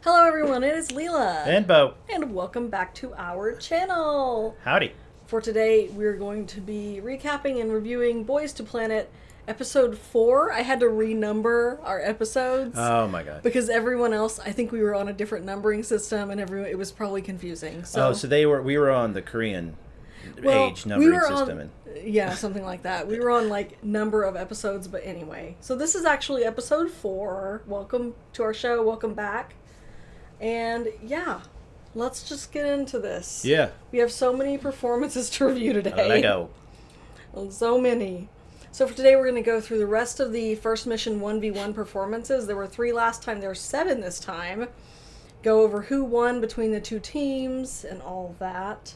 Hello everyone, it is Leela. And Bo. And welcome back to our channel. Howdy. For today, we're going to be recapping and reviewing Boys to Planet episode 4. I had to renumber our episodes. Oh my god. Because everyone else, I think we were on a different numbering system and it was probably confusing. So, we were on the Korean age numbering system. Yeah, something like that. We were on like number of episodes, but anyway. So this is actually episode 4. Welcome to our show. Welcome back. And yeah, let's just get into this. Yeah. We have so many performances to review today. Let go. So many. So for today, we're going to go through the rest of the first mission 1v1 performances. There were 3 last time. There were 7 this time. Go over who won between the 2 teams and all that.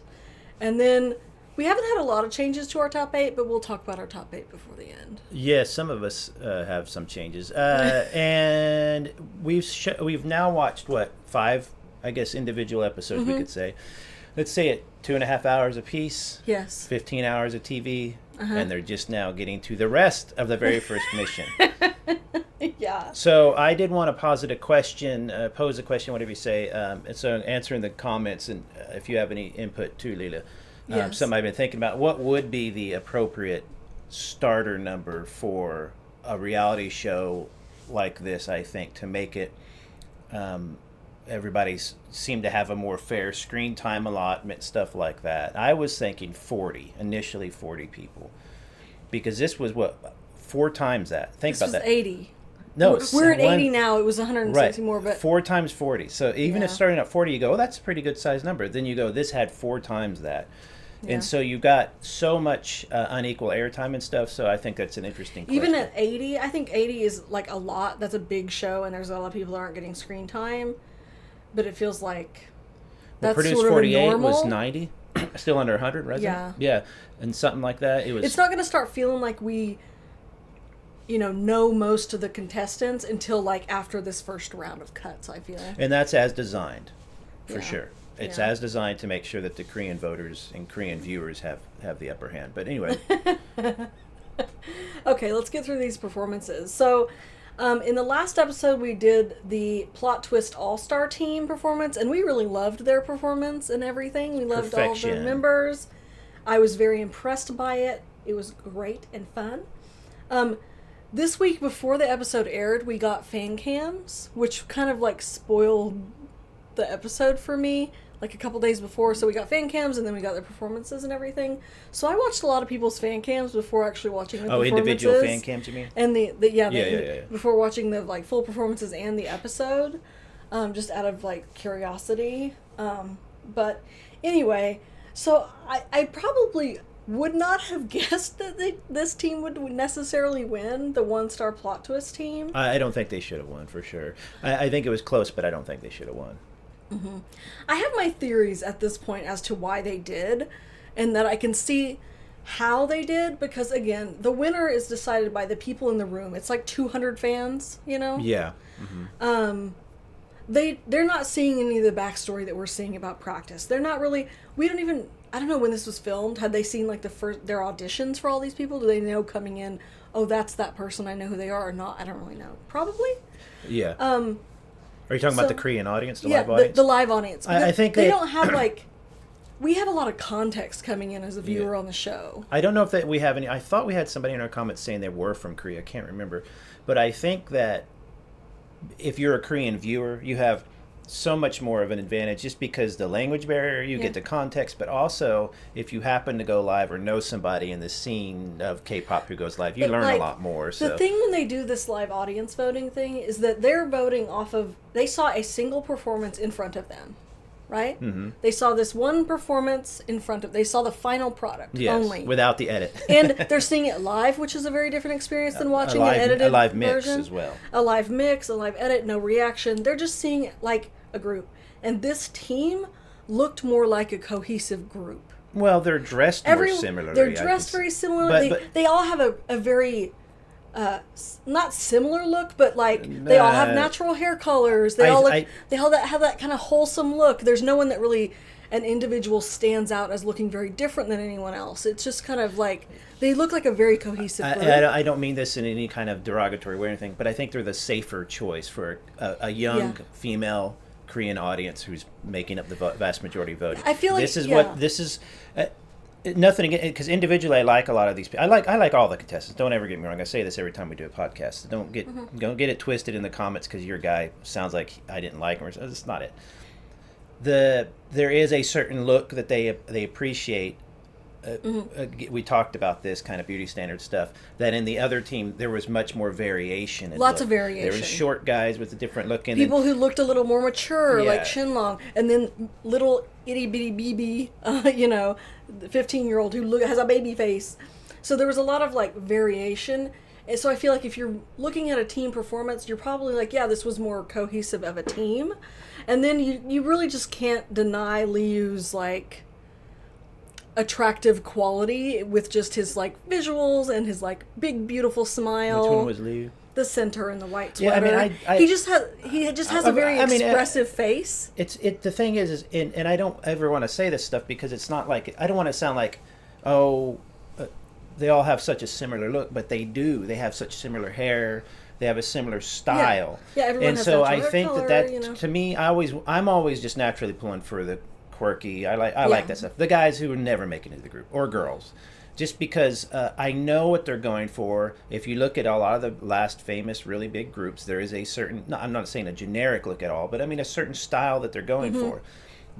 And then we haven't had a lot of changes to our top 8, but we'll talk about our top 8 before the end. Yeah, some of us have some changes. And we've now watched, 5, I guess, individual episodes, we could say. Let's say it 2.5 hours apiece. Yes. 15 hours of TV. And they're just now getting to the rest of the very first mission. Yeah. So I did want to pose a question, whatever you say. And so answer in the comments, and if you have any input too, Leela. Yes. Something I've been thinking about. What would be the appropriate starter number for a reality show like this, I think, to make it everybody seem to have a more fair screen time allotment, stuff like that. I was thinking 40, initially 40 people. Because this was, 4 times that. Think about that. This was 80. No, we're at 80 now. It was 160 right. more, but 4 times 40. So even if starting at 40, you go, oh, that's a pretty good size number. Then you go, this had 4 times that. Yeah. And so you've got so much unequal airtime and stuff, so I think that's an interesting question. Even at 80, I think 80 is like a lot. That's a big show, and there's a lot of people that aren't getting screen time. But it feels like that's Produced sort of 48 normal. was 90, still under 100, right? Yeah. Yeah, and something like that. It's not going to start feeling like we, know most of the contestants until like after this first round of cuts, I feel. And that's as designed, for Yeah. sure. It's as designed to make sure that the Korean voters and Korean viewers have the upper hand. But anyway. Okay, let's get through these performances. So, in the last episode, we did the Plot Twist All-Star Team performance, and we really loved their performance and everything. We loved all of their members. I was very impressed by it. It was great and fun. This week, before the episode aired, we got fan cams, which kind of like spoiled the episode for me, like a couple days before. So we got fan cams, and then we got their performances and everything. So I watched a lot of people's fan cams before actually watching the performances. Individual fan cams, you mean? And Yeah. before watching the like full performances and the episode, just out of like curiosity. But anyway, so I probably would not have guessed that this team would necessarily win, the 1-star Plot Twist team. I don't think they should have won, for sure. I think it was close, but I don't think they should have won. Mm-hmm. I have my theories at this point as to why they did, and that I can see how they did, because again, the winner is decided by the people in the room. It's like 200 fans, Yeah. Mm-hmm. They're not seeing any of the backstory that we're seeing about practice. They're not really. I don't know when this was filmed. Had they seen like their auditions for all these people? Do they know coming in, oh, that's that person, I know who they are, or not? I don't really know. Probably. Yeah. Are you talking about the Korean audience, live audience? The live audience. I think they don't have like. We have a lot of context coming in as a viewer on the show. I don't know if we have any. I thought we had somebody in our comments saying they were from Korea. I can't remember, but I think that if you're a Korean viewer, you have so much more of an advantage just because the language barrier, you get the context, but also if you happen to go live or know somebody in the scene of K-pop who goes live, you learn a lot more. So the thing when they do this live audience voting thing is that they're voting off of, they saw a single performance in front of them, right? Mm-hmm. They saw this one performance in front of, they saw the final product only. Without the edit. And they're seeing it live, which is a very different experience than watching an edited version. A live mix as well. A live mix, a live edit, no reaction. They're just seeing it like a group. And this team looked more like a cohesive group. Well, they're dressed more similarly. They're dressed very similarly. They all have a very, not similar look, but like they all have natural hair colors. They all have that kind of wholesome look. There's no one that really, an individual stands out as looking very different than anyone else. It's just kind of like, they look like a very cohesive group. I don't mean this in any kind of derogatory way or anything, but I think they're the safer choice for a young female Korean audience who's making up the vast majority voting. I feel like this is. Nothing again, because individually I like a lot of these people. I like all the contestants. Don't ever get me wrong. I say this every time we do a podcast. Don't get it twisted in the comments because your guy sounds like I didn't like him. Or that's not it. There is a certain look that they appreciate. We talked about this kind of beauty standard stuff. That in the other team there was much more variation. Lots of variation. There was short guys with a different look. And people who looked a little more mature, like Shinlong, and then little itty bitty BB, 15-year-old who has a baby face. So there was a lot of like variation. And so I feel like if you're looking at a team performance, you're probably like, yeah, this was more cohesive of a team. And then you really just can't deny Liu's like attractive quality with just his like visuals and his like big beautiful smile. Which one was Liu? The center in the white sweater. Yeah, he just has a very expressive face. The thing is and I don't ever want to say this stuff because it's not like, I don't want to sound like, they all have such a similar look, but they do. They have such similar hair. They have a similar style. Yeah, everyone and has so that I think color, that to me, I'm always just naturally pulling for the quirky. I like that stuff. The guys who would never make it into the group, or girls. Just because I know what they're going for. If you look at a lot of the last famous really big groups, there is a certain, I'm not saying a generic look at all, but I mean a certain style that they're going for.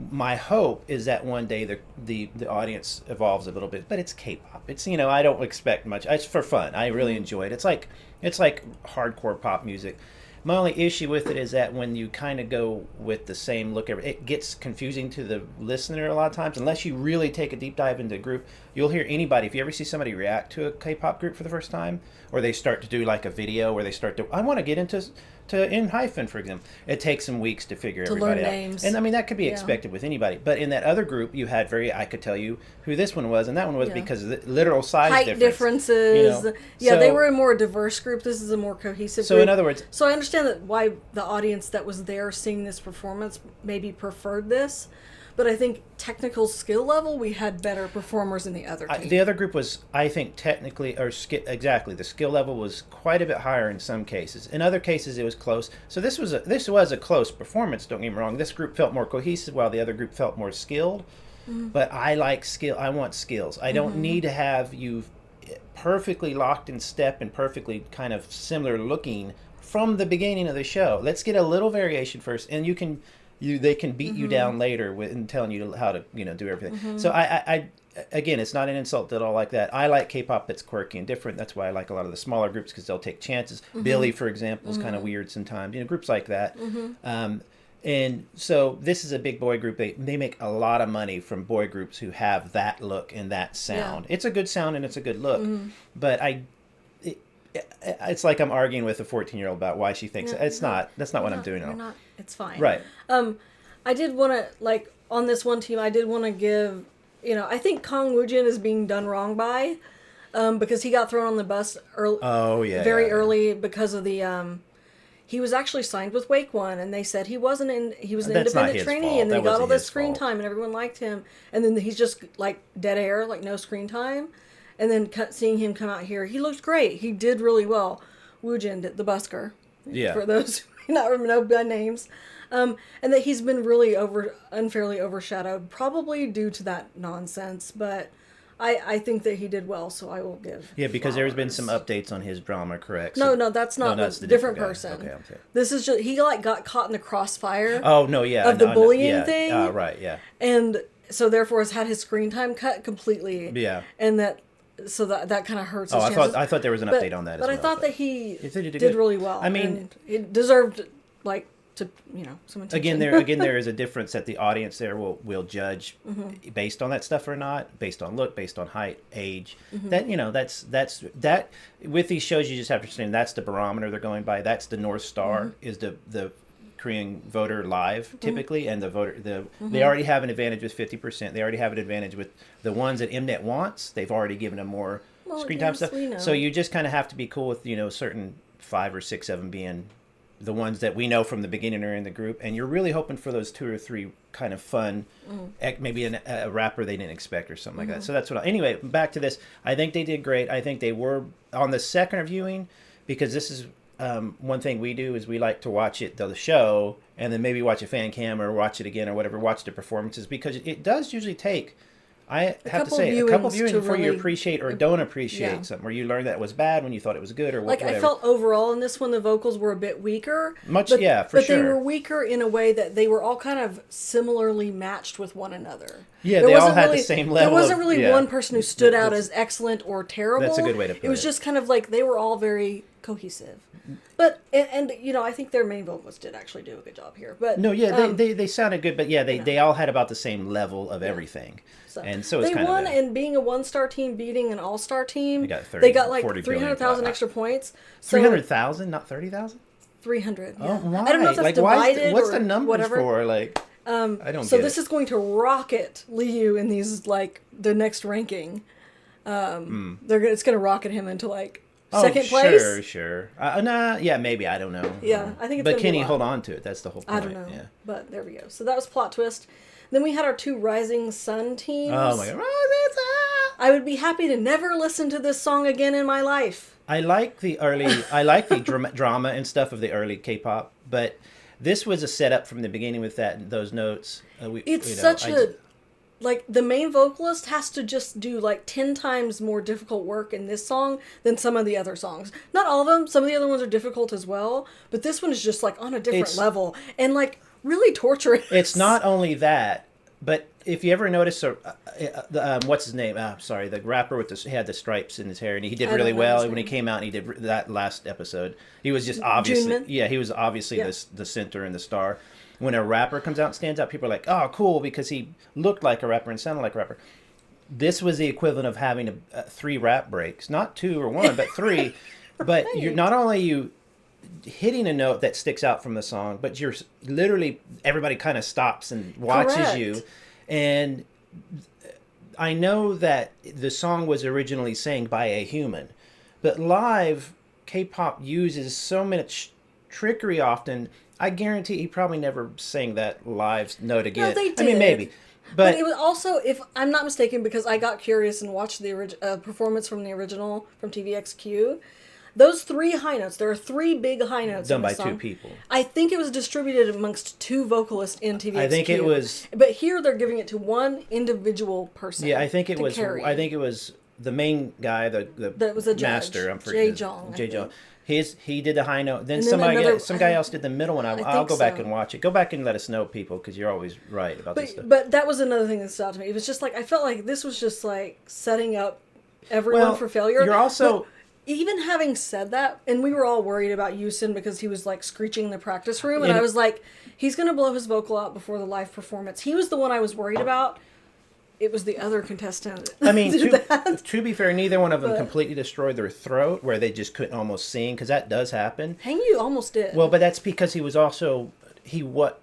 My hope is that one day the audience evolves a little bit, but it's K-pop. It's, I don't expect much. It's for fun. I really enjoy it. It's like hardcore pop music. My only issue with it is that when you kind of go with the same look, it gets confusing to the listener a lot of times. Unless you really take a deep dive into a group, you'll hear anybody. If you ever see somebody react to a K-pop group for the first time, or they start to do like a video where they start to, I want to get into Hyphen, for example. It takes some weeks to figure everybody out. Names. And I mean, that could be expected with anybody. But in that other group, you had I could tell you who this one was and that one was because of the literal size height differences. So, they were a more diverse group. This is a more cohesive so group. In other words... So I understand that why the audience that was there seeing this performance maybe preferred this. But I think technical skill level, we had better performers in the other team. The other group was, I think, technically, exactly, the skill level was quite a bit higher in some cases. In other cases, it was close. So this was a close performance, don't get me wrong. This group felt more cohesive, while the other group felt more skilled. But I like skill. I want skills. I don't need to have you perfectly locked in step and perfectly kind of similar looking from the beginning of the show. Let's get a little variation first, and they can beat you down later in telling you how to do everything. So I again, it's not an insult at all like that. I like K-pop that's quirky and different. That's why I like a lot of the smaller groups, because they'll take chances. Billy, for example, is kind of weird sometimes. Groups like that. And so this is a big boy group. They make a lot of money from boy groups who have that look and that sound. It's a good sound and it's a good look. But it's like I'm arguing with a 14-year-old about why she thinks that's not what I'm doing at all. It's fine. Right. I did want to, on this one team, I did want to give, I think Kong Woojin is being done wrong by, because he got thrown on the bus very early because of the, he was actually signed with Wake One, and they said he was an independent trainee, and then he got all this screen time, and everyone liked him, and then he's just, dead air, no screen time. And then seeing him come out here, he looked great. He did really well. Woojin, the busker. Yeah. For those who not know by names. And that he's been really unfairly overshadowed, probably due to that nonsense. But I think that he did well, so I will give because there's been some updates on his drama, correct? So, no, that's not that's the different person. Okay, I'm sorry. This is just, he got caught in the crossfire. Oh, no, yeah. Of the bullying thing. Right, yeah. And so therefore has had his screen time cut completely. Yeah. And that... So that kind of hurts his chances. I thought there was an update on that as well. But I thought that he did really well. I mean... he deserved, someone to again there is a difference that the audience there will judge based on that stuff or not, based on look, based on height, age. That that's with these shows, you just have to understand that's the barometer they're going by. That's the North Star is the Korean voter live typically, and the voter they already have an advantage with 50%. They already have an advantage with the ones that Mnet wants. They've already given them more screen time stuff. So you just kind of have to be cool with certain 5 or 6 of them being the ones that we know from the beginning are in the group, and you're really hoping for those 2 or 3 kind of fun, maybe a rapper they didn't expect or something like that. So that's anyway, back to this. I think they did great. I think they were on the second viewing, because this is one thing we do is we like to watch the show and then maybe watch a fan cam or watch it again or whatever, watch the performances, because it does usually take, I have to say, a couple viewings before you appreciate or don't appreciate something, or you learn that it was bad when you thought it was good, or whatever. I felt overall in this one the vocals were a bit weaker. For sure. But they were weaker in a way that they were all kind of similarly matched with one another. Yeah, they all had the same level. There wasn't really one person who stood out as excellent or terrible. That's a good way to put it. It was just kind of like they were all very cohesive. But and I think their main vocalist did actually do a good job here. But no, yeah, they sounded good, but yeah, they all had about the same level of everything. And so it's they kind won, of and being a 1-star team beating an all-star team, they got like 300,000 extra points. So 300,000, not 30,000. 300. Yeah. Oh, why? I don't know if that's divided what's or the numbers whatever. For? Like, I don't. So this is going to rocket Liu in these the next ranking. It's going to rocket him into second place. Sure. Yeah, maybe, I don't know. Yeah, I think it's. But can he hold on to it? That's the whole point. I don't know. Yeah. But there we go. So that was Plot Twist. Then we had our 2 Rising Sun teams. Oh my God, Rising Sun! I would be happy to never listen to this song again in my life. I like the drama and stuff of the early K-pop, but this was a setup from the beginning with those notes. The main vocalist has to just do 10 times more difficult work in this song than some of the other songs. Not all of them. Some of the other ones are difficult as well, but this one is just on a different level and really torturous. It's not only that, but if you ever notice, what's his name? Sorry, the rapper he had the stripes in his hair, and he did really well when he came out. And he did that last episode. He was just obviously, he was obviously the center and the star. When a rapper comes out and stands out, people are like, "Oh, cool," because he looked like a rapper and sounded like a rapper. This was the equivalent of having 3 rap breaks, not 2 or 1, but 3. Right. But you're not only hitting a note that sticks out from the song, but you're literally, everybody kind of stops and watches you. And I know that the song was originally sang by a human, but live K-pop uses so much trickery often. I guarantee he probably never sang that live note again. No, they did. I mean, maybe. But it was also, if I'm not mistaken, because I got curious and watched the performance from the original from TVXQ, those 3 high notes, there are 3 big high notes done in the by song. 2 people. I think it was distributed amongst 2 vocalists in TVXQ. I think it was. But here they're giving it to one individual person. Yeah, I think it was. Carry. I think it was the main guy, that was a master. I'm forgetting. Jay Jong. He did the high note. Then some guy else did the middle one. I'll go back and watch it. Go back and let us know, people, because you're always right about this stuff. But that was another thing that stood out to me. It was just I felt like this was just setting up everyone for failure. You're also. But even having said that, and we were all worried about Yusin because he was screeching in the practice room, and I was like, he's going to blow his vocal out before the live performance. He was the one I was worried about. It was the other contestant. I mean, to be fair, neither one of them completely destroyed their throat where they just couldn't almost sing, because that does happen. Hangyu almost did. Well, but that's because he was also,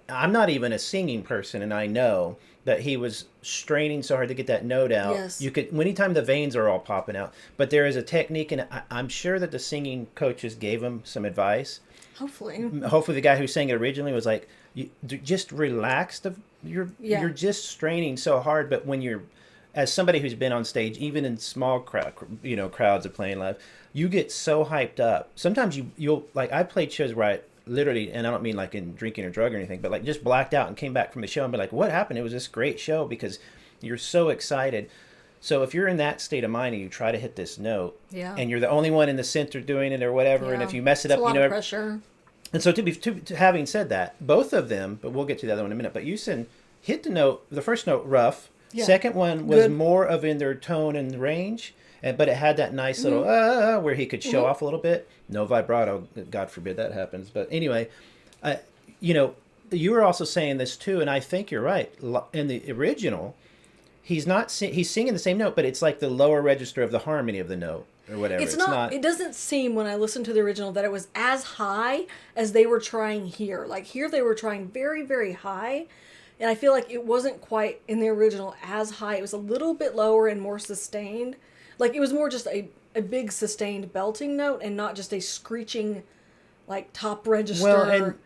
I'm not even a singing person, and I know that he was straining so hard to get that note out. Yes. You could, anytime the veins are all popping out. But there is a technique, and I'm sure that the singing coaches gave him some advice. Hopefully the guy who sang it originally was like, just relax. You're just straining so hard. But when you're, as somebody who's been on stage, even in small crowds of playing live, you get so hyped up. Sometimes you'll I played shows where I literally, and I don't mean in drinking or drug or anything, but just blacked out and came back from the show and be like, what happened? It was this great show, because you're so excited. So if you're in that state of mind and you try to hit this note, and you're the only one in the center doing it or whatever, and if you mess it up, a lot of pressure. And so to having said that, both of them, but we'll get to the other one in a minute, but Yusin hit the first note rough. Yeah. Second one was more of in their tone and range, but it had that nice little where he could show off a little bit. No vibrato, God forbid that happens. But anyway, you were also saying this too, and I think you're right. In the original, he's singing the same note, but it's like the lower register of the harmony of the note. Or whatever. It's not. It doesn't seem, when I listened to the original, that it was as high as they were trying here. Here they were trying very, very high, and I feel like it wasn't quite in the original as high. It was a little bit lower and more sustained. It was more just a big sustained belting note, and not just a screeching, top register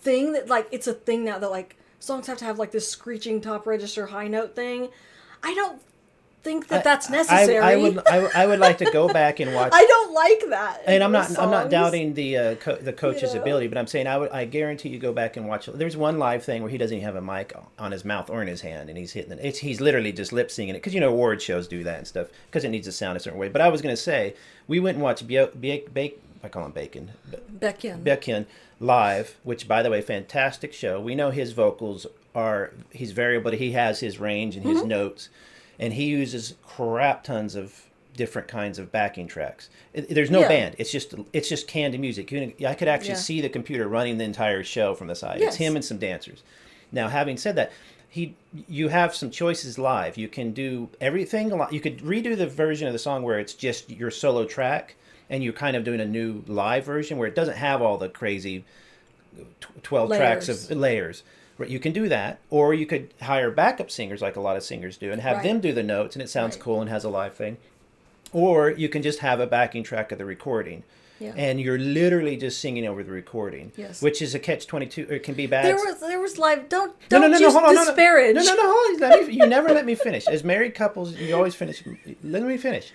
thing. That it's a thing now that songs have to have this screeching top register high note thing. I don't think that that's necessary. I would like to go back and watch. I don't like that. And I'm not doubting the coach's ability, but I'm saying I guarantee you go back and watch. There's one live thing where he doesn't even have a mic on his mouth or in his hand, and he's hitting it. He's literally just lip syncing it because award shows do that and stuff because it needs to sound a certain way. But I was going to say we went and watched I call him Bacon. Beckyn live, which by the way, fantastic show. We know his vocals he's variable, but he has his range and his notes. And he uses crap tons of different kinds of backing tracks. There's no band. It's just canned music. I could actually see the computer running the entire show from the side. Yes. It's him and some dancers. Now, having said that, you have some choices live. You can do everything. You could redo the version of the song where it's just your solo track, and you're kind of doing a new live version where it doesn't have all the crazy 12 tracks of layers. You can do that, or you could hire backup singers like a lot of singers do and have them do the notes, and it sounds cool and has a live thing. Or you can just have a backing track of the recording, and you're literally just singing over the recording, which is a catch-22. It can be bad. There was live. Don't disparage. No. You never let me finish. As married couples, you always finish. Let me finish.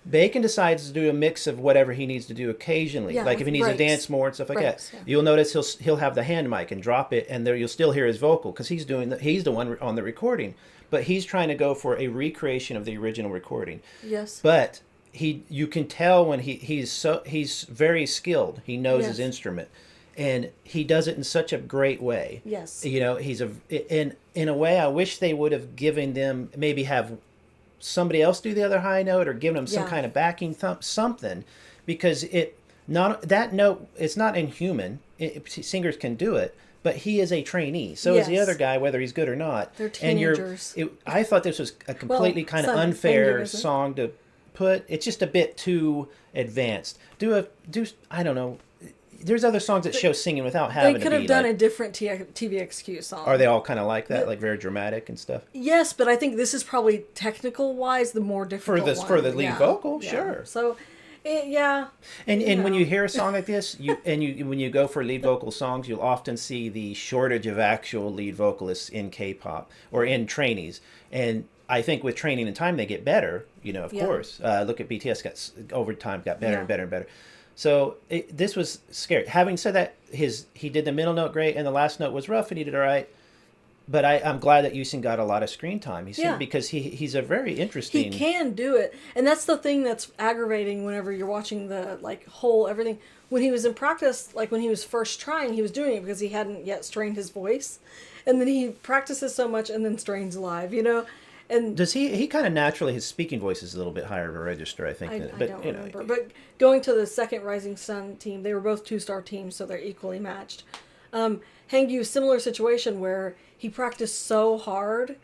Bacon decides to do a mix of whatever he needs to do occasionally, like if he needs to dance more and stuff like that. Yeah. You'll notice he'll have the hand mic and drop it, and there you'll still hear his vocal because he's the one on the recording, but he's trying to go for a recreation of the original recording. Yes. But you can tell when he's very skilled. He knows his instrument, and he does it in such a great way. Yes. He's in a way. I wish they would have given them maybe have somebody else do the other high note or give them some kind of backing something, because that note, it's not inhuman. Singers can do it, but he is a trainee. So is the other guy, whether he's good or not. They're teenagers. I thought this was a completely kind of unfair song to put. It's just a bit too advanced. I don't know. There's other songs that show singing without having to be. They could have done a different TVXQ song. Are they all kind of like that, like very dramatic and stuff? Yes, but I think this is probably technical wise the more difficult one. For the lead vocal, sure. So, And when you hear a song like this, when you go for lead vocal songs, you'll often see the shortage of actual lead vocalists in K-pop or in trainees. And I think with training and time, they get better. Of course. Look at BTS over time got better and better and better. So this was scary. Having said that, he did the middle note great, and the last note was rough, and he did all right. But I'm glad that Yusin got a lot of screen time. Because he's a very interesting. He can do it, and that's the thing that's aggravating whenever you're watching the whole everything. When he was in practice, when he was first trying, he was doing it because he hadn't yet strained his voice, and then he practices so much and then strains live. And does he kind of naturally, his speaking voice is a little bit higher of a register, I think. I don't remember. But going to the second Rising Sun team, they were both 2-star teams, so they're equally matched. Hangyu, similar situation where he practiced so hard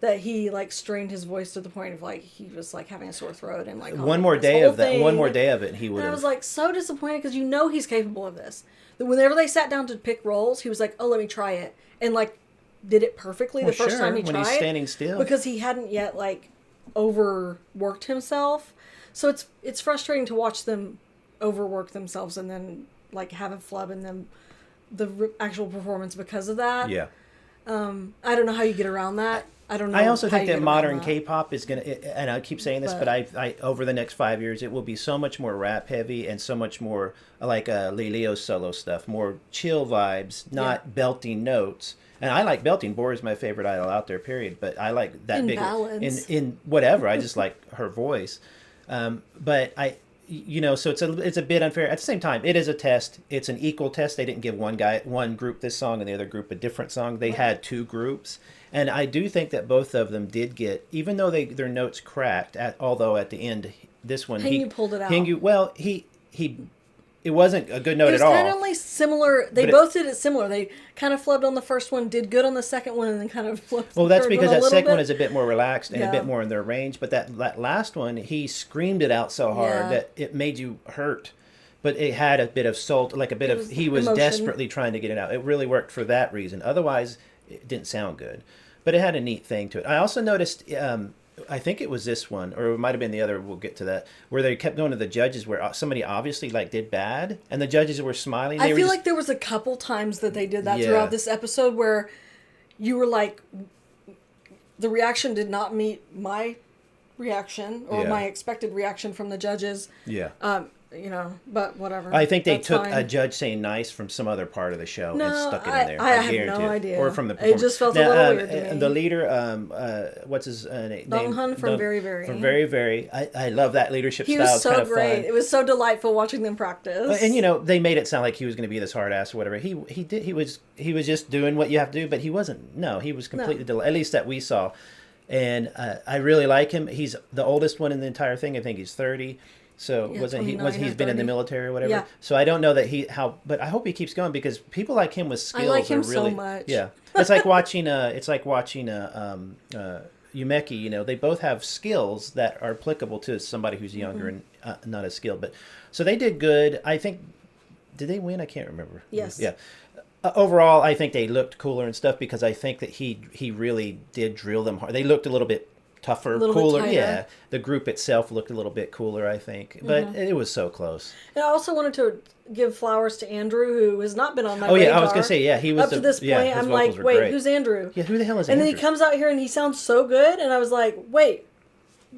that he strained his voice to the point of he was having a sore throat and one more day of it he would. And I was so disappointed because he's capable of this. That whenever they sat down to pick roles, he was like, "Oh, let me try it," and did it perfectly the first time he tried. When he's standing still, because he hadn't yet overworked himself. So it's frustrating to watch them overwork themselves and then have a flub in them the actual performance because of that. Yeah. I don't know how you get around that. I don't know. I also think that modern K-pop is going to, and I keep saying this, but I over the next 5 years, it will be so much more rap heavy and so much more like Leo solo stuff, more chill vibes, not belting notes. And I like belting. Bora is my favorite idol out there, period. But I like that big in whatever. I just like her voice. But so it's a bit unfair. At the same time, it is a test. It's an equal test. They didn't give one group this song and the other group a different song. They had two groups, and I do think that both of them did get, even though their notes cracked. Although at the end, this one he pulled it out. It wasn't a good note at all. It was kind of similar. They both did it similar. They kind of flubbed on the first one, did good on the second one, and then kind of flubbed. Well, that's because that second one is a bit more relaxed and a bit more in their range. But that last one, he screamed it out so hard that it made you hurt. But it had a bit of salt, he was desperately trying to get it out. It really worked for that reason. Otherwise, it didn't sound good. But it had a neat thing to it. I also noticed, I think it was this one, or it might have been the other, we'll get to that, where they kept going to the judges where somebody obviously did bad, and the judges were smiling. I feel like there was a couple times that they did that throughout this episode where you were the reaction did not meet my reaction or my expected reaction from the judges. Yeah. But whatever. I think they took a judge saying nice from some other part of the show and stuck it in there. I have no idea. Or from the performance. It just felt a little weird to me. The leader, what's his name? Dong Hun from Very Very. From Very Very. I love that leadership style. He was so kind of great. fun. It was so delightful watching them practice. And they made it sound like he was going to be this hard ass or whatever. He was just doing what you have to do, but he wasn't. No, he was completely at least that we saw. And I really like him. He's the oldest one in the entire thing. I think he's 30. So he's been in the military or whatever. Yeah. So I don't know that but I hope he keeps going because people like him with skills I like him are really so much. Yeah. It's like watching Yumeki, they both have skills that are applicable to somebody who's younger and not as skilled. But so they did good. I think did they win? I can't remember. Yes. Yeah. Overall, I think they looked cooler and stuff because I think that he really did drill them hard. They looked a little bit tougher, cooler. Yeah, the group itself looked a little bit cooler, I think, but it was so close. And I also wanted to give flowers to Andrew, who has not been on my radar. radar. I was gonna say, he was up to this point. I'm like, wait, great. Who's Andrew? Yeah, who the hell is Andrew? Andrew? And then he comes out here and he sounds so good, and I was like, wait,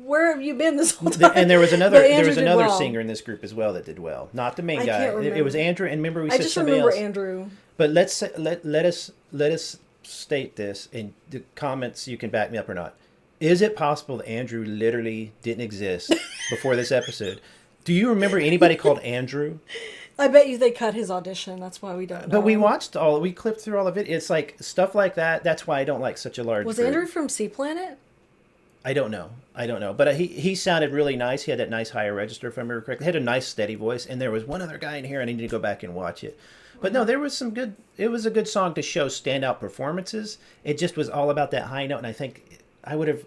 where have you been this whole time? And there was another singer in this group as well that did well. Not the main guy. It was Andrew, and remember we said somebody else. I just remember Andrew. But let us state this in the comments. You can back me up or not. Is it possible that Andrew literally didn't exist before this episode? Do you remember anybody called Andrew? I bet you they cut his audition. That's why we don't know. But we clipped through all of it. It's like stuff like that. That's why I don't like such a large Was group. Andrew from Sea Planet? I don't know. But he sounded really nice. He had that nice higher register, if I remember correctly. He had a nice steady voice. And there was one other guy in here. I need to go back and watch it. But no, there was some good. It was a good song to show standout performances. It just was all about that high note. And I think I would have,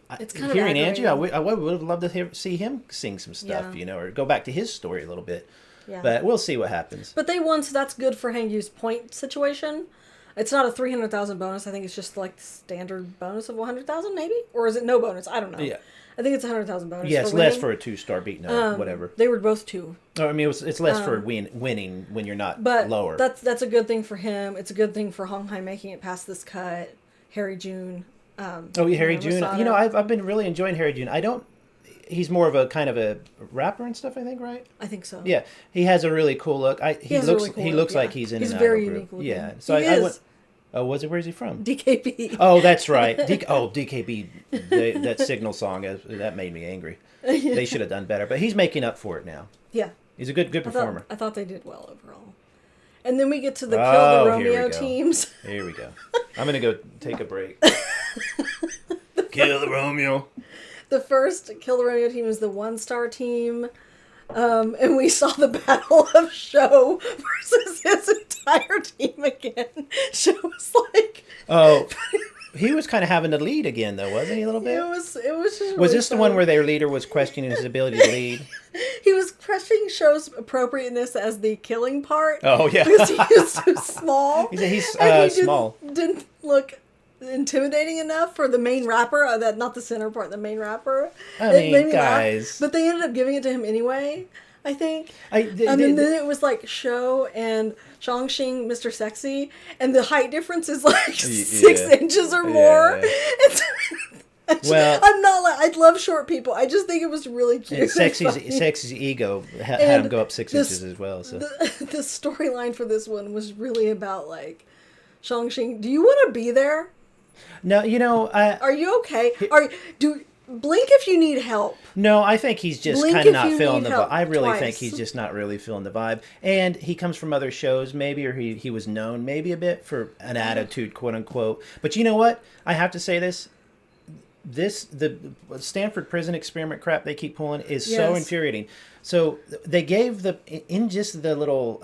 hearing Andrew, I would have loved to see him sing some stuff, or go back to his story a little bit. Yeah. But we'll see what happens. But they won, so that's good for Hangyu's point situation. It's not a 300,000 bonus. I think it's just like the standard bonus of 100,000, maybe? Or is it no bonus? I don't know. Yeah. I think it's 100,000 bonus. Yeah, it's less for a 2-star beat, whatever. They were both 2. Oh, I mean, it's less for winning when you're not lower. That's a good thing for him. It's a good thing for Hong Hai making it past this cut. Harry June. Harry June. Masada. I've been really enjoying Harry June. He's more of a kind of a rapper and stuff, I think, right? I think so. Yeah, he has a really cool look. He looks like he's in an idol group. Looking. Yeah, so I went. Oh, where is he from? DKB. Oh, that's right. DKB. That Signal song that made me angry. Yeah. They should have done better, but he's making up for it now. Yeah, he's a good performer. I thought they did well overall. And then we get to the Kill the Romeo teams. Here we go. I'm gonna go take a break. Kill the Romeo. The first Kill the Romeo team is the 1-star team. And we saw the battle of Sho versus his entire team again. Sho was like... Oh, he was kind of having the lead again, though, wasn't he, a little bit? It was just really Was this funny. The one where their leader was questioning his ability to lead? He was questioning Sho's appropriateness as the killing part. Oh, yeah. Because he was too small. He's small. Didn't look intimidating enough for the main rapper, not the center part, the main rapper. I mean, guys. But they ended up giving it to him anyway, I think. And then it was like Sho and Chongqing, Mr. Sexy, and the height difference is like 6 inches or more. Yeah. I'm not like, I love short people. I just think it was really cute. And Sexy's ego had him go up 6 inches as well. So the storyline for this one was really about like, Chongqing, do you want to be there? No, are you okay? Blink if you need help. No, I think he's just kind of not feeling the vibe. I really think he's just not really feeling the vibe. And he comes from other shows, maybe, or he was known maybe a bit for an attitude, quote unquote. But you know what? I have to say this. The Stanford prison experiment crap they keep pulling is so infuriating. So they gave in just the little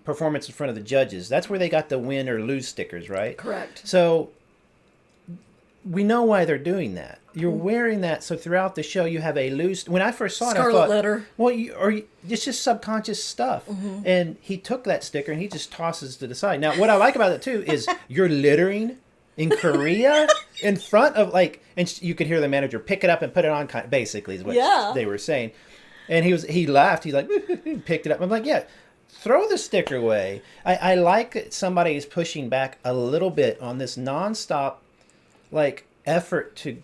performance in front of the judges. That's where they got the win or lose stickers, right? Correct. So we know why they're doing that. You're wearing that, so throughout the show you have a loose. When I first saw it, I thought, letter. Well, it's just subconscious stuff. Mm-hmm. And he took that sticker and he just tosses to the side. Now, what I like about it too is you're littering in Korea in front of and you could hear the manager pick it up and put it on. Basically, is what they were saying. And he laughed. He's like, picked it up. I'm like, yeah. Throw the sticker away. I like that somebody is pushing back a little bit on this nonstop effort to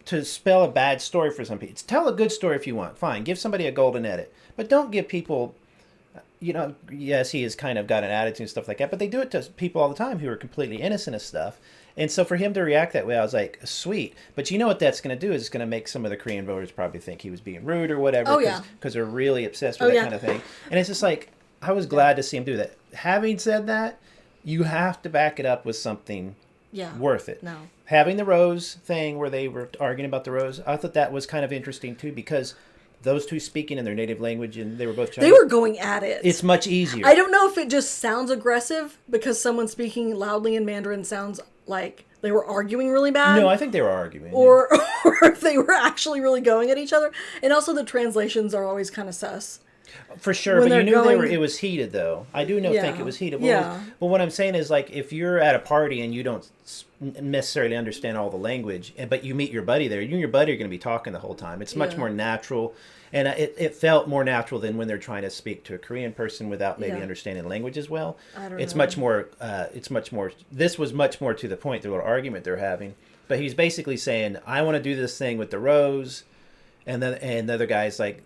to spell a bad story for some people. Tell a good story if you want. Fine, give somebody a golden edit, but don't give people. Yes, he has kind of got an attitude and stuff like that, but they do it to people all the time who are completely innocent of stuff. And so for him to react that way, I was like, sweet. But you know what that's going to do is it's going to make some of the Korean voters probably think he was being rude or whatever. Because they're really obsessed with that kind of thing. And it's just like, I was glad to see him do that. Having said that, you have to back it up with something worth it. No. Having the Rose thing where they were arguing about the Rose, I thought that was kind of interesting too, because those two speaking in their native language, and they were both Chinese. They were going at it. It's much easier. I don't know if it just sounds aggressive because someone speaking loudly in Mandarin sounds like they were arguing really bad. No, I think they were arguing. Or if they were actually really going at each other. And also the translations are always kind of sus. For sure, but you knew it was heated, though. I do think it was heated. But what I'm saying is, like, if you're at a party and you don't necessarily understand all the language, but you meet your buddy there, you and your buddy are going to be talking the whole time. It's much more natural, and it felt more natural than when they're trying to speak to a Korean person without maybe understanding the language as well. It's much more. This was much more to the point, the little argument they're having. But he's basically saying, I want to do this thing with the Rose, and the other guy's like,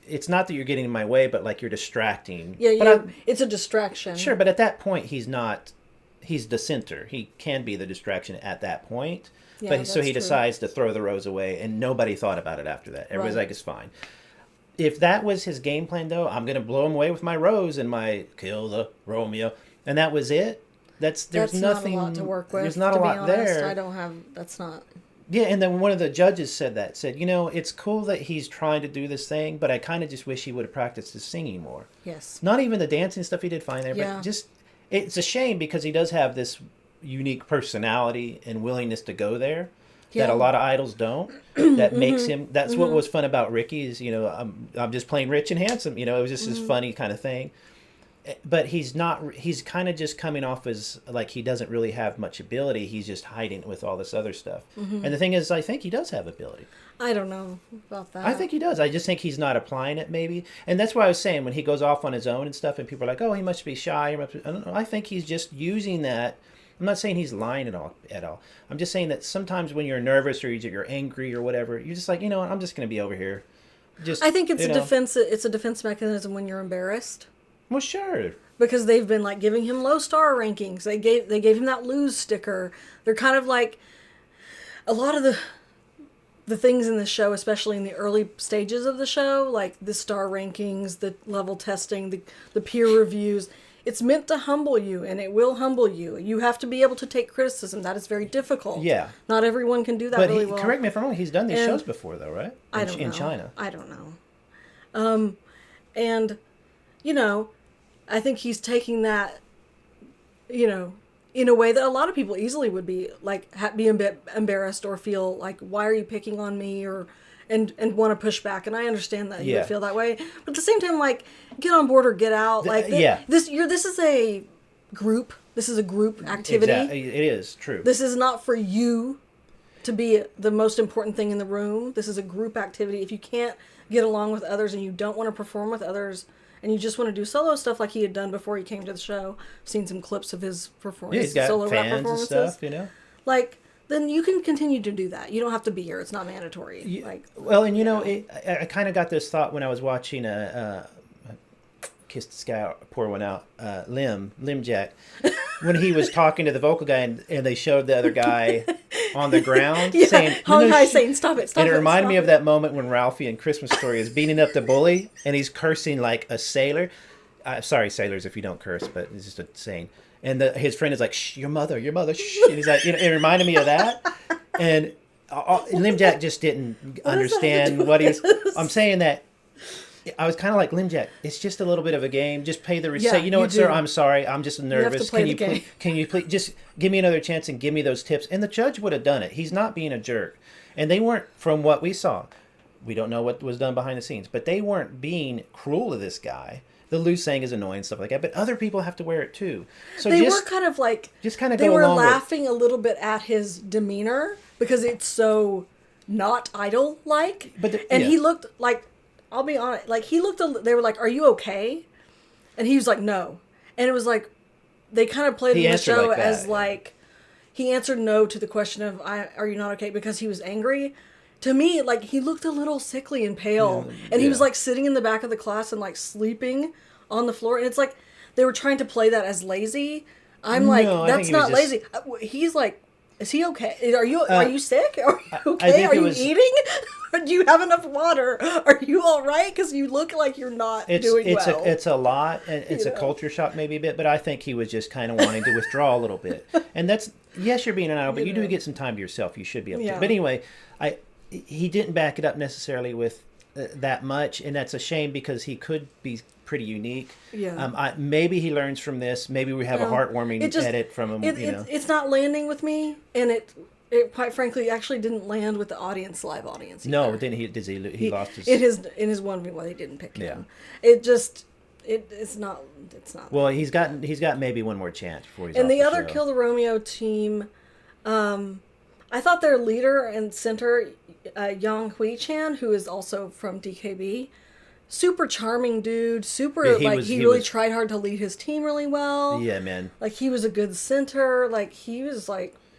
it's not that you're getting in my way, but like you're distracting. It's a distraction. Sure, but at that point, he's the center. He can be the distraction at that point. Yeah, so he decides to throw the Rose away, and nobody thought about it after that. Everybody's like, it's fine. If that was his game plan, though, I'm going to blow him away with my Rose and my kill the Romeo, and that was it. There's nothing. Not a lot to work with. There's not a lot there. That's not. Yeah, and then one of the judges said, it's cool that he's trying to do this thing, but I kind of just wish he would have practiced his singing more. Yes. Not even the dancing stuff he did fine there, but just, it's a shame because he does have this unique personality and willingness to go there that a lot of idols don't. That makes him, that's what was fun about Ricky is, I'm just playing rich and handsome. It was just this funny kind of thing. But he's kind of just coming off as like he doesn't really have much ability. He's just hiding with all this other stuff. And the thing is, I think he does have ability. I don't know about that. I think he does. I just think he's not applying it maybe. And that's why I was saying when he goes off on his own and stuff and people are like, oh, he must be shy. I don't know. I think he's just using that. I'm not saying he's lying at all. I'm just saying that sometimes when you're nervous or you're angry or whatever, you're just like, I'm just going to be over here. I think it's a defense. It's a defense mechanism when you're embarrassed. Well, sure. Because they've been like giving him low star rankings. They gave him that lose sticker. They're kind of like a lot of the things in the show, especially in the early stages of the show, like the star rankings, the level testing, the peer reviews. It's meant to humble you, and it will humble you. You have to be able to take criticism. That is very difficult. Yeah. Not everyone can do that really well. Correct me if I'm wrong. He's done these shows before, though, right? In China. I don't know. And I think he's taking that, in a way that a lot of people easily would be like, be a bit embarrassed or feel like, why are you picking on me and want to push back. And I understand that you would feel that way. But at the same time, like, get on board or get out. This is a group. This is a group activity. Exactly. It is true. This is not for you to be the most important thing in the room. This is a group activity. If you can't get along with others and you don't want to perform with others, and you just want to do solo stuff like he had done before he came to the show. I've seen some clips of his performance. Yeah, he's got solo rap performances and stuff, Like, then you can continue to do that. You don't have to be here. It's not mandatory. I kind of got this thought when I was watching Kiss the Sky, Pour One Out, Lim Jack, when he was talking to the vocal guy and they showed the other guy on the ground saying, stop it. And it reminded me of that moment when Ralphie in Christmas Story is beating up the bully and he's cursing like a sailor. Sorry, sailors, if you don't curse, but it's just a saying. And his friend is like, shh, your mother, shh. And he's like, it reminded me of that. And Lim Jack just didn't understand what he's... I'm saying that I was kind of like, Lim Jack, it's just a little bit of a game. Just pay the receipt. You know what, sir? I'm sorry. I'm just nervous. Can you please just give me another chance and give me those tips? And the judge would have done it. He's not being a jerk. And they weren't, from what we saw, we don't know what was done behind the scenes, but they weren't being cruel to this guy. The loose saying is annoying, stuff like that, but other people have to wear it too. So they were kind of like, they were laughing a little bit at his demeanor because it's so not idol-like. He looked like, I'll be honest, like they were like, are you okay? And he was like, no. And it was like, they kind of played in the show as like, he answered no to the question of, are you not okay? Because he was angry. To me, like, he looked a little sickly and pale. And he was, like, sitting in the back of the class and, like, sleeping on the floor. And it's like, they were trying to play that as lazy. I'm like, that's not lazy. He's like, is he okay? Are you sick? Are you okay? Are you eating? Do you have enough water? Are you all right? Because you look like you're not doing well. It's a lot, and it's a culture shock maybe a bit, but I think he was just kind of wanting to withdraw a little bit. And that's, yes, you're being an idol, but you do get some time to yourself. You should be able to. But anyway, he didn't back it up necessarily with that much, and that's a shame because he could be pretty unique. Yeah. Maybe he learns from this. Maybe we have a heartwarming edit from him. It's not landing with me, and it quite frankly actually didn't land with the live audience. Either. No, didn't he? He lost his. It is wondering why they didn't pick him. It's not. Well, he's got maybe one more chance before he's. And off the other show. Kill the Romeo team, I thought their leader and center, Yang Hui-chan, who is also from DKB. Super charming dude. Super, he really tried hard to lead his team really well. Yeah, man. Like, he was a good center. Like, he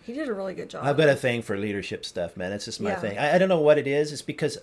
did a really good job. I've got a thing for leadership stuff, man. It's just my thing. I don't know what it is. It's because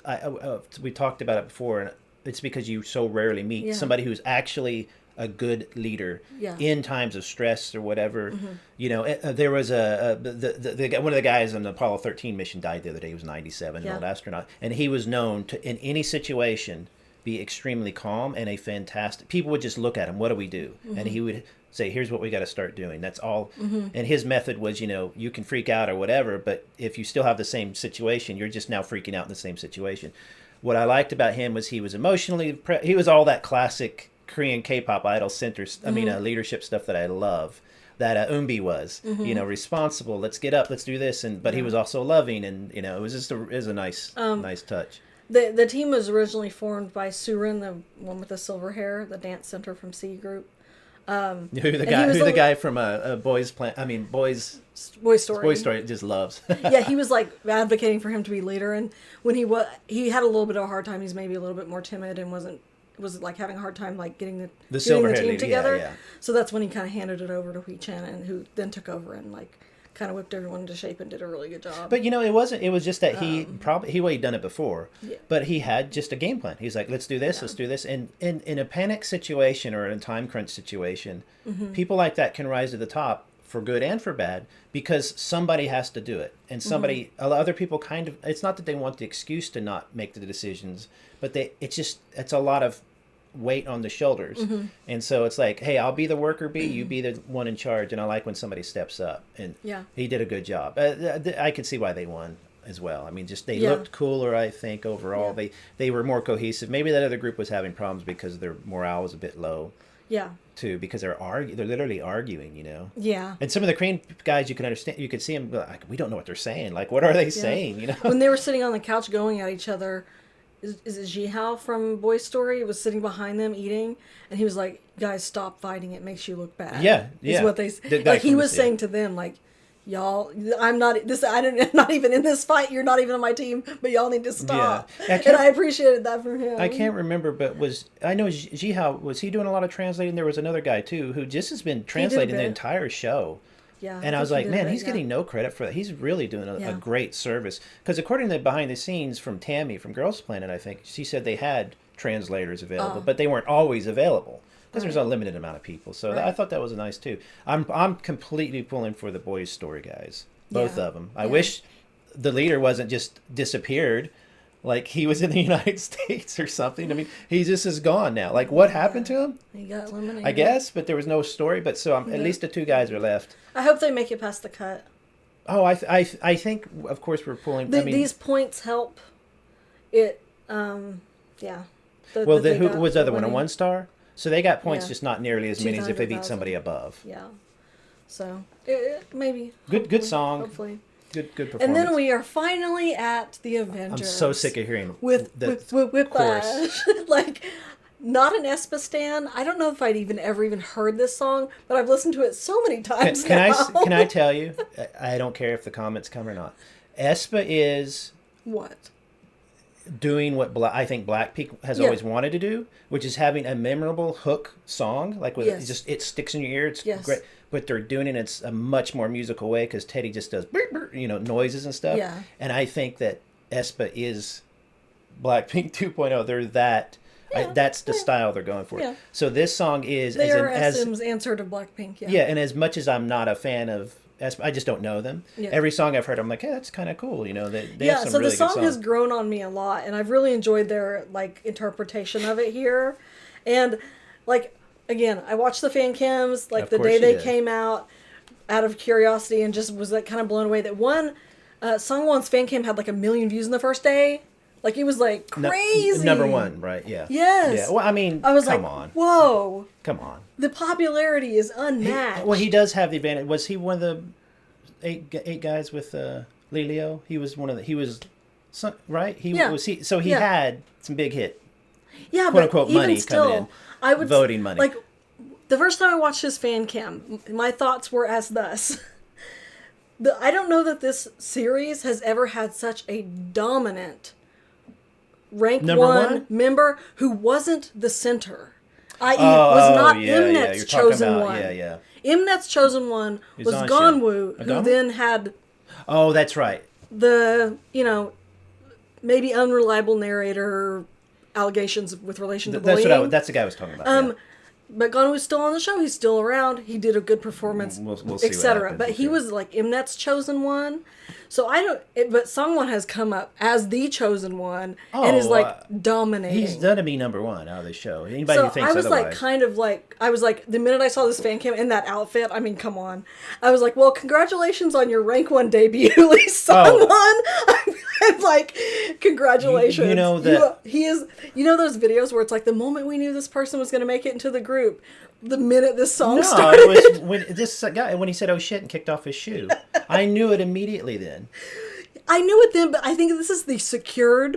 we talked about it before, and it's because you so rarely meet somebody who's actually a good leader in times of stress or whatever. Mm-hmm. You know, there was one of the guys on the Apollo 13 mission died the other day. He was 97, an old astronaut, and he was known to, in any situation, be extremely calm and a fantastic. People would just look at him. What do we do? Mm-hmm. And he would say, "Here's what we got to start doing." That's all. Mm-hmm. And his method was, you can freak out or whatever, but if you still have the same situation, you're just now freaking out in the same situation. What I liked about him was he was emotionally. He was all that classic Korean K-pop idol center. Leadership stuff that I love. That Eunbi was, responsible. Let's get up. Let's do this. But he was also loving, and it was just a nice touch. The team was originally formed by Surin, the one with the silver hair, the dance center from C Group. Who the guy from Boys Story just loves. Yeah, he was like advocating for him to be leader, and when he had a little bit of a hard time. He's maybe a little bit more timid and was like having a hard time like getting the team together. Yeah. So that's when he kind of handed it over to Hui-chan, and who then took over and like kind of whipped everyone into shape and did a really good job. But it was just that he'd done it before, but he had just a game plan. He's like, let's do this, and in a panic situation or in a time crunch situation, people like that can rise to the top for good and for bad, because somebody has to do it, and other people kind of, it's not that they want the excuse to not make the decisions, but it's a lot of weight on the shoulders. And so it's like, hey, I'll be the worker bee, you be the one in charge, and I like when somebody steps up, and he did a good job. I could see why they won as well. I mean, just they looked cooler, I think, overall. They were more cohesive. Maybe that other group was having problems because their morale was a bit low too, because they're literally arguing, Yeah. And some of the Korean guys, you can understand, you could see them like, we don't know what they're saying, like, what are they saying, When they were sitting on the couch going at each other, is it Jihao from Boy Story was sitting behind them eating, and he was like, "Guys, stop fighting. It makes you look bad." Yeah. Is what they like. He was saying to them, like, "Y'all, I'm not even in this fight. You're not even on my team, but y'all need to stop." Yeah. And I appreciated that from him. I can't remember, but I know Jihao, was he doing a lot of translating? There was another guy too who just has been translating the entire show. Yeah, and I was like, man, he's getting no credit for that. He's really doing a great service. Because according to behind the scenes from Tammy from Girls Planet, I think, she said they had translators available, but they weren't always available because there's a limited amount of people. So I thought that was nice too. I'm completely pulling for the Boys Story guys, both of them. I wish the leader wasn't just disappeared, like he was in the United States or something. I mean, he just is gone now. Like, what happened to him? He got eliminated, I guess, but there was no story. But so at least the two guys are left. I hope they make it past the cut. Oh, I think, of course, we're pulling. These points help. It, yeah. Who was the other one? A 1-star? So they got points, just not nearly as many as if they beat somebody above. Yeah. So maybe. Good song. Hopefully. Good performance. And then we are finally at the Avengers. I'm so sick of hearing with chorus. Like, not an Espa stan. I don't know if I'd ever even heard this song, but I've listened to it so many times now. Can I tell you? I don't care if the comments come or not. Espa is what? Doing what I think Blackpink has always wanted to do, which is having a memorable hook song, like it sticks in your ear. It's great. but they're doing it in a much more musical way because Teddy just does noises and stuff. Yeah. And I think that aespa is Blackpink 2.0. They're that. That's the style they're going for. Yeah. So this song is they are SM's answer to Blackpink. Yeah. Yeah, and as much as I'm not a fan of aespa, I just don't know them. Yeah. Every song I've heard, I'm like, hey, that's kind of cool. They have some really good songs. So the song has grown on me a lot, and I've really enjoyed their interpretation of it here. And again, I watched the fan cams the day they came out of curiosity, and just was kind of blown away that Sungwon's fan cam had 1 million views in the first day. It was crazy. Number one, right? Yeah. Yes. Yeah. Well, I mean, I was come on. Whoa. Come on. The popularity is unmatched. He does have the advantage. Was he one of the eight guys with Lilio? He was one of the. He was, right? Was he? So he had some big hit. Yeah, quote unquote even money still, coming in. I would voting money. The first time I watched his fan cam, my thoughts were as thus. I don't know that this series has ever had such a dominant rank one member who wasn't the center, i.e. was not Mnet's chosen one. Yeah. Mnet's chosen one was Ganwoo, who then had... Oh, that's right. The, maybe unreliable narrator allegations with relation to bullying. That's the guy I was talking about. But Ganwoo's still on the show. He's still around. He did a good performance, we'll see etc. But he was Mnet's chosen one. So I don't. But Sungwon has come up as the chosen one and is dominating. He's gonna be number one out of the show. Anybody who thinks I was otherwise. I was the minute I saw this fan cam in that outfit. I mean, come on. I was well, congratulations on your rank 1 debut, Lee Sungwon. I'm congratulations. He is. Those videos where it's the moment we knew this person was going to make it into the group, the minute this song started. It was when he said "oh shit" and kicked off his shoe. I knew it immediately then. I knew it then, but I think this is the secured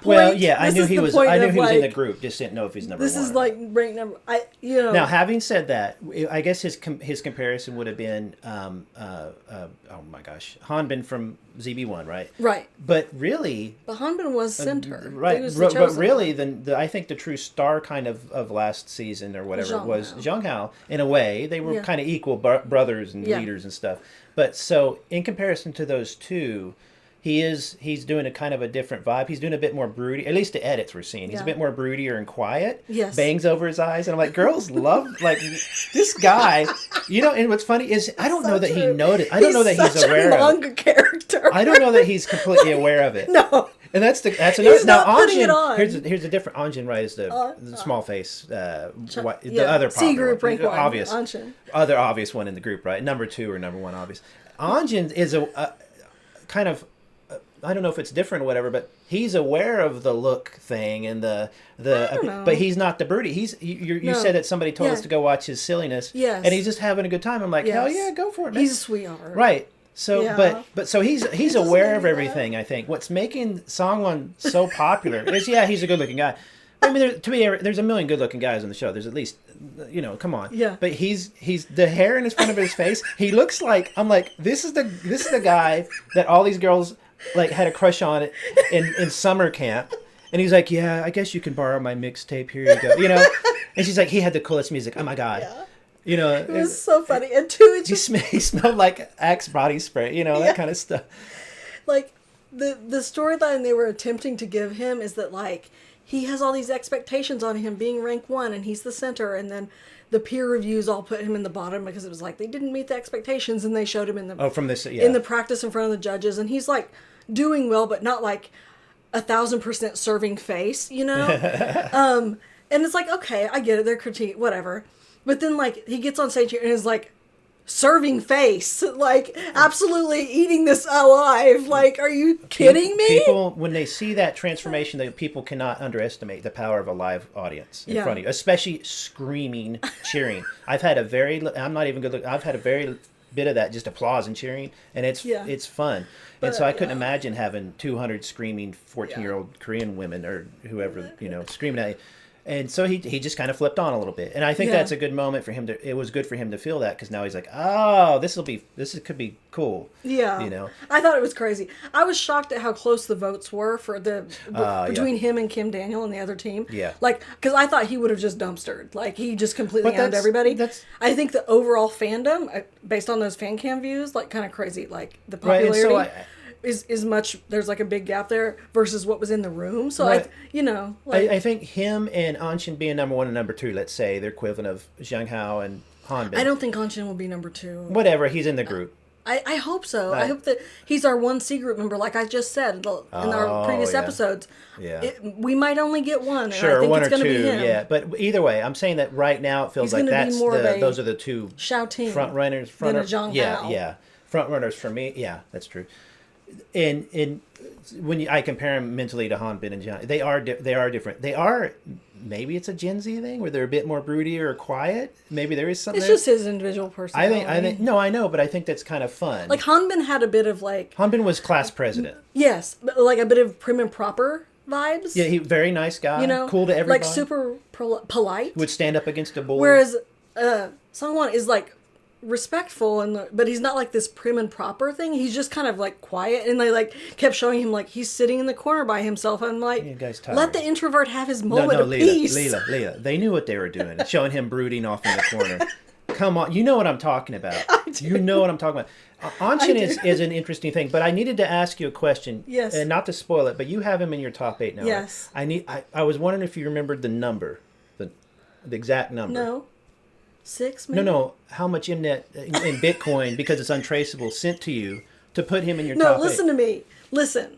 point. Well, yeah, I knew he was in the group. Just didn't know if he's number one. This is rank number. Now, having said that, I guess his comparison would have been, oh my gosh, Hanbin from ZB1, right? Right. But really, Hanbin was center, right? But really, I think the true star kind of last season or whatever was Zhonghao. In a way, they were kind of equal brothers and leaders and stuff. But so, in comparison to those two. He's doing a kind of a different vibe. He's doing a bit more broody. At least the edits we're seeing. He's a bit more broodier and quiet. Yes. Bangs over his eyes. And I'm girls love, this guy. And what's funny is, I don't know that he noticed. I don't know that he's aware of it. He's such a manga character. I don't know that he's completely aware of it. No. And that's another. He's not putting it on. Here's a different. Anjin, right, is the small face. The other C group rank one. Obvious. Anjin. Other obvious one in the group, right? Number 2 or number 1, obvious. Anjin is a kind of... I don't know if it's different or whatever, but he's aware of the look thing and but he's not the broody. You said that somebody told us to go watch his silliness, and he's just having a good time. I'm hell yeah, go for it, man. He's a sweetheart, right? So, but so he's aware of everything. I think what's making Songwon so popular is he's a good looking guy. I mean, there's a million good looking guys on the show. There's at least, come on. Yeah. But he's the hair in front of his face. He looks this is the guy that all these girls. Had a crush on it in summer camp, and he's yeah, I guess you can borrow my mixtape. Here you go, And she's he had the coolest music. Oh my god, it was so funny. And two, he smelled like Axe body spray, that kind of stuff. The storyline they were attempting to give him is that he has all these expectations on him being rank 1, and he's the center, and then the peer reviews all put him in the bottom because it was they didn't meet the expectations, and they showed him in the in the practice in front of the judges, and he's doing well, but not 1,000% serving face, and it's okay, I get it, they're critique, whatever, but then he gets on stage here and is serving face, absolutely eating this alive. Are you kidding me? People, when they see that transformation, people cannot underestimate the power of a live audience in front of you, especially screaming, cheering. I've had I'm not even good looking. I've had a very bit of that, just applause and cheering, and it's fun. And so I couldn't imagine having 200 screaming 14-year-old Korean women or whoever, screaming at you. And so he just kind of flipped on a little bit, and I think that's a good moment for him to. It was good for him to feel that because now he's like, oh, could be cool. Yeah, you know. I thought it was crazy. I was shocked at how close the votes were for between him and Kim Daniel and the other team. Yeah, like because I thought he would have just dumpstered. Like he just completely owned everybody. I think the overall fandom, based on those fan cam views, like kind of crazy. Like the popularity. Right, and so is much. There's like a big gap there versus what was in the room. So right. I think him and Anshin being number 1 and number 2, let's say they're equivalent of Zhang Hao and Hanbin. I don't think Anshin will be number 2. Whatever, he's in the group. I hope so. I hope that he's our 1C group member, like I just said in our previous episodes. Yeah, we might only get one. Sure, and I think one it's or two. Be him. Yeah, but either way, I'm saying that right now it feels like those are the two front runners. Than a Zhang Hao. Yeah, front runners for me. Yeah, that's true. And when I compare them mentally to Han Bin and John, they are different. They are, maybe it's a Gen Z thing where they're a bit more broody or quiet. Maybe there is something. It's just his individual personality. I think no, I know, but I think that's kind of fun. Like Han Bin had a bit of like Han Bin was class president. Yes, but like a bit of prim and proper vibes. Yeah, he very nice guy. You know, cool to everybody. Like super polite. Would stand up against a bully. Whereas Sungwon is like respectful but he's not like this prim and proper thing. He's just kind of like quiet, and they like kept showing him like he's sitting in the corner by himself. I'm like, let the introvert have his moment of peace. Leela, they knew what they were doing, showing him brooding off in the corner. Come on, you know what I'm talking about. You know what I'm talking about. Anshin is an interesting thing, but I needed to ask you a question. Yes. And not to spoil it, but you have him in your top 8 now. Yes. I was wondering if you remembered the number, the exact number. No. 6 maybe? No. How much in Bitcoin, because it's untraceable, sent to you to put him in your top 8? No, listen to me. Listen.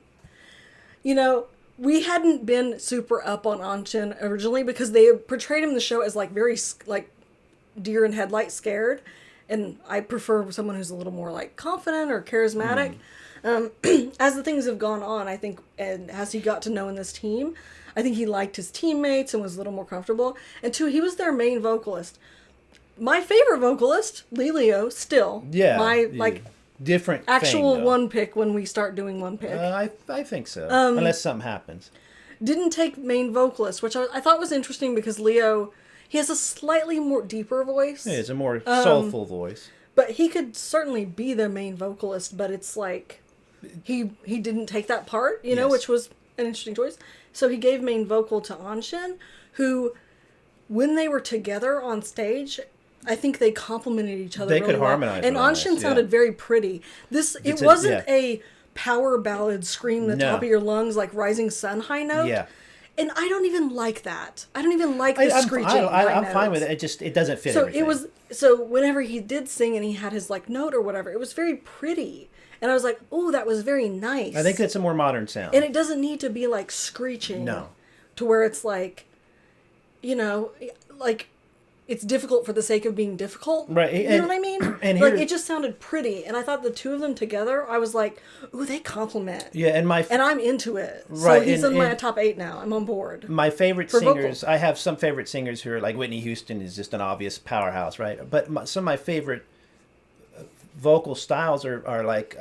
You know, we hadn't been super up on Anshin originally because they portrayed him in the show as like very like deer in headlights scared. And I prefer someone who's a little more like confident or charismatic. As the things have gone on, I think, and as he got to know in this team, I think he liked his teammates and was a little more comfortable. And 2, he was their main vocalist. My favorite vocalist, Lelio, still. Yeah. My different actual thing, one pick when we start doing one pick. I think so. Unless something happens. Didn't take main vocalist, which I thought was interesting because Leo, he has a slightly more deeper voice. Yeah, it's a more soulful voice. But he could certainly be the main vocalist, but it's like he didn't take that part, you know, which was an interesting choice. So he gave main vocal to Anshin, who, when they were together on stage, I think they complemented each other. They could harmonize. And Anshin sounded very pretty. It wasn't a power ballad scream the top of your lungs like Rising Sun high note. Yeah. And I don't even like that. I don't even like the screeching. I'm fine with it. It doesn't fit. So whenever he did sing and he had his like note or whatever, it was very pretty. And I was like, oh, that was very nice. I think that's a more modern sound. And it doesn't need to be like screeching. No. To where it's like, you know, like it's difficult for the sake of being difficult. Right. You know what I mean? And like it just sounded pretty. And I thought the two of them together, I was like, ooh, they complement. Yeah, and I'm into it. Right. So he's in my top 8 now. I'm on board. My favorite singers, I have some favorite singers who are like Whitney Houston is just an obvious powerhouse, right? But some of my favorite vocal styles are like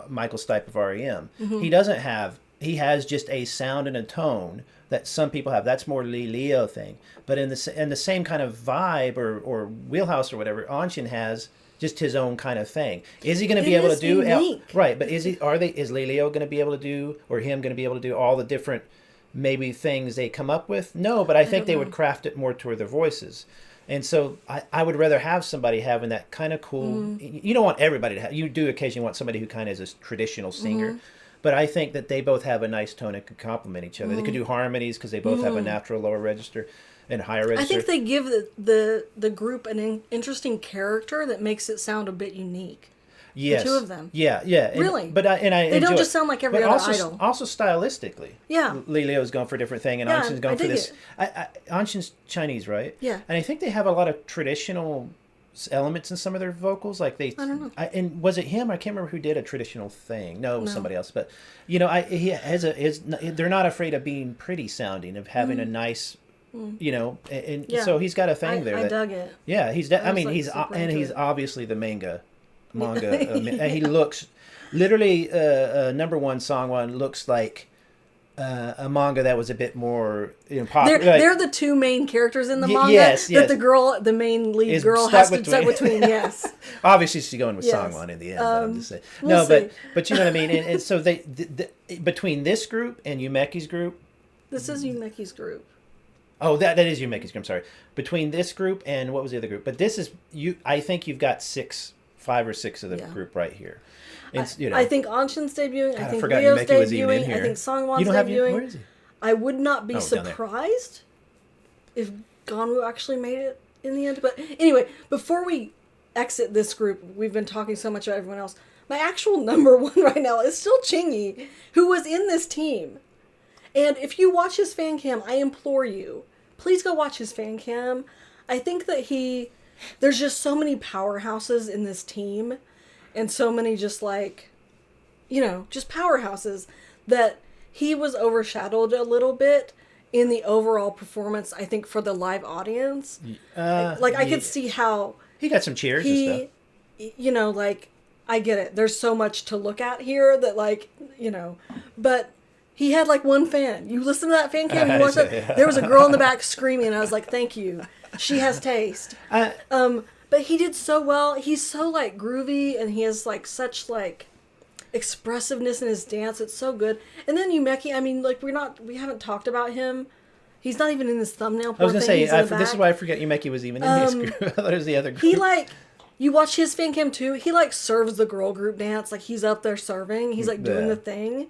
Michael Stipe of REM. Mm-hmm. He has just a sound and a tone that some people have. That's more Leo thing. But in the same kind of vibe or wheelhouse or whatever, Anshin has just his own kind of thing. Is he going to be able to do right? But is Leo going to be able to do, or him going to be able to do all the different maybe things they come up with? No, but I think they would craft it more toward their voices. And so I would rather have somebody having that kind of cool. You don't want everybody to have. You do occasionally want somebody who kind of is a traditional singer. Mm-hmm. But I think that they both have a nice tone and could complement each other. They could do harmonies because they both have a natural lower register and higher register. I think they give the group an interesting character that makes it sound a bit unique. Yes. The two of them. Yeah. Really. They don't just sound like every other idol. Also stylistically. Yeah. Leo's going for a different thing and Anshin's going for this. Anshin's Chinese, right? Yeah. And I think they have a lot of traditional elements in some of their vocals, like I don't know. And was it him? I can't remember who did a traditional thing. No, it was somebody else. But you know, they're not afraid of being pretty sounding, of having a nice, you know, and so he's got a thing there. I dug it. Yeah, he's obviously the manga. And he looks literally number one song one looks like a manga that was a bit more popular. They're the two main characters in the manga. Yes. That the main lead girl has to stuck between. Yes. Obviously, she's going with Sangwon in the end. But I'm just saying. But you know what I mean. And so between this group and Yumeki's group. This is Yumeki's group. Oh, that is Yumeki's group. I'm sorry. Between this group and what was the other group? But this is you. I think you've got 5 or 6 of the group right here. I think Anshin's debuting. I think forgot Rio's Yumeki was even in debuting. here. I think Sangwon's You don't have debuting. Where is he? I would not be down there. surprised if Ganwoo actually made it in the end. But anyway, before we exit this group, we've been talking so much about everyone else. My actual number one right now is still Chingy, who was in this team. And if you watch his fan cam, I implore you, please go watch his fan cam. I think that there's just so many powerhouses in this team, and so many just just powerhouses, that he was overshadowed a little bit in the overall performance, I think, for the live audience. I could see how... He got some cheers and stuff. I get it. There's so much to look at here that, but he had, one fan. You listen to that fan cam, you watch it. There was a girl in the back screaming, and I was like, thank you. She has taste. But he did so well. He's so, groovy, and he has, such, expressiveness in his dance. It's so good. And then Yumeki, I mean, we haven't talked about him. He's not even in this thumbnail. I was going to say, this is why I forget Yumeki was even in this group. I thought it was the other group. He, you watch his fan cam too, he, serves the girl group dance. He's up there serving. He's, doing the thing.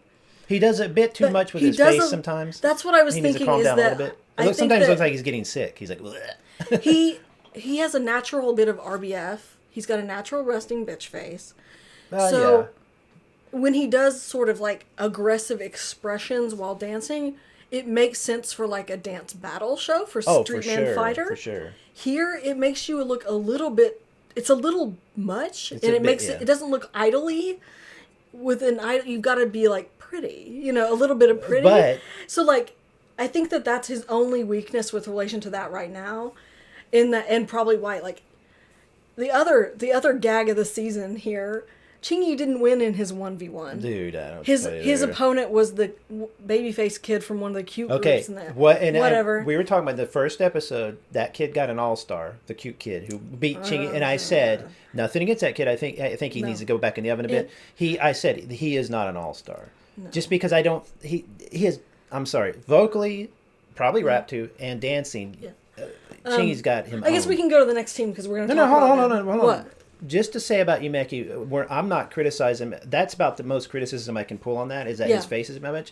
He does a bit too much with his face sometimes. That's what I was thinking. He needs to calm down a little bit. Sometimes it looks like he's getting sick. He's like, bleh. He has a natural bit of RBF. He's got a natural resting bitch face. When he does sort of aggressive expressions while dancing, it makes sense for a dance battle show for Street Man Fighter. For sure. Here, it makes you look a little bit. It's a little much, and it doesn't look idly. With an idol, you've got to be pretty, a little bit of pretty. But so I think that's his only weakness with relation to that right now, and probably why the other gag of the season here. Chingy didn't win in his 1v1. Dude, I don't. His opponent was the babyface kid from one of the cute groups in there. Whatever. We were talking about the first episode. That kid got an all-star, the cute kid who beat Chingy, and I said nothing against that kid. I think he needs to go back in the oven a bit. I said he is not an all-star, just because I don't. He is. I'm sorry. Vocally, probably rap too, and dancing. Yeah. Chingy's got him. I guess we can go to the next team because we're going to talk about hold on. What? Just to say about Yumeki, I'm not criticizing him. That's about the most criticism I can pull on that, is that his face is much.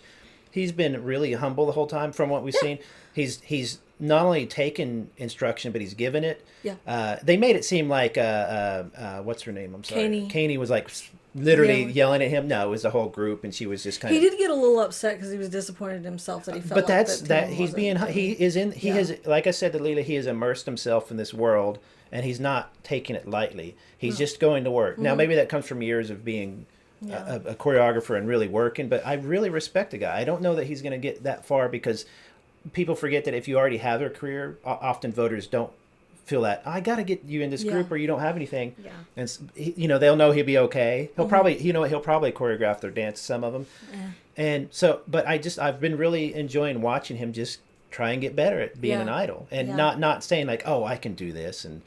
He's been really humble the whole time from what we've seen. He's not only taken instruction, but he's given it. Yeah. They made it seem like, what's her name? I'm sorry. Kaney was literally yelling at him. No, it was the whole group, and she was just kind of... He did get a little upset because he was disappointed in himself that he felt like I said to Leela, he has immersed himself in this world, and he's not taking it lightly. He's just going to work. Now, maybe that comes from years of being a choreographer and really working, but I really respect the guy. I don't know that he's going to get that far, because people forget that if you already have a career, often voters don't feel that, I got to get you in this group or you don't have anything. Yeah. And, they'll know he'll be okay. He'll probably, he'll probably choreograph their dance, some of them. Yeah. And so, but I've been really enjoying watching him just try and get better at being an idol, and not saying I can do this. And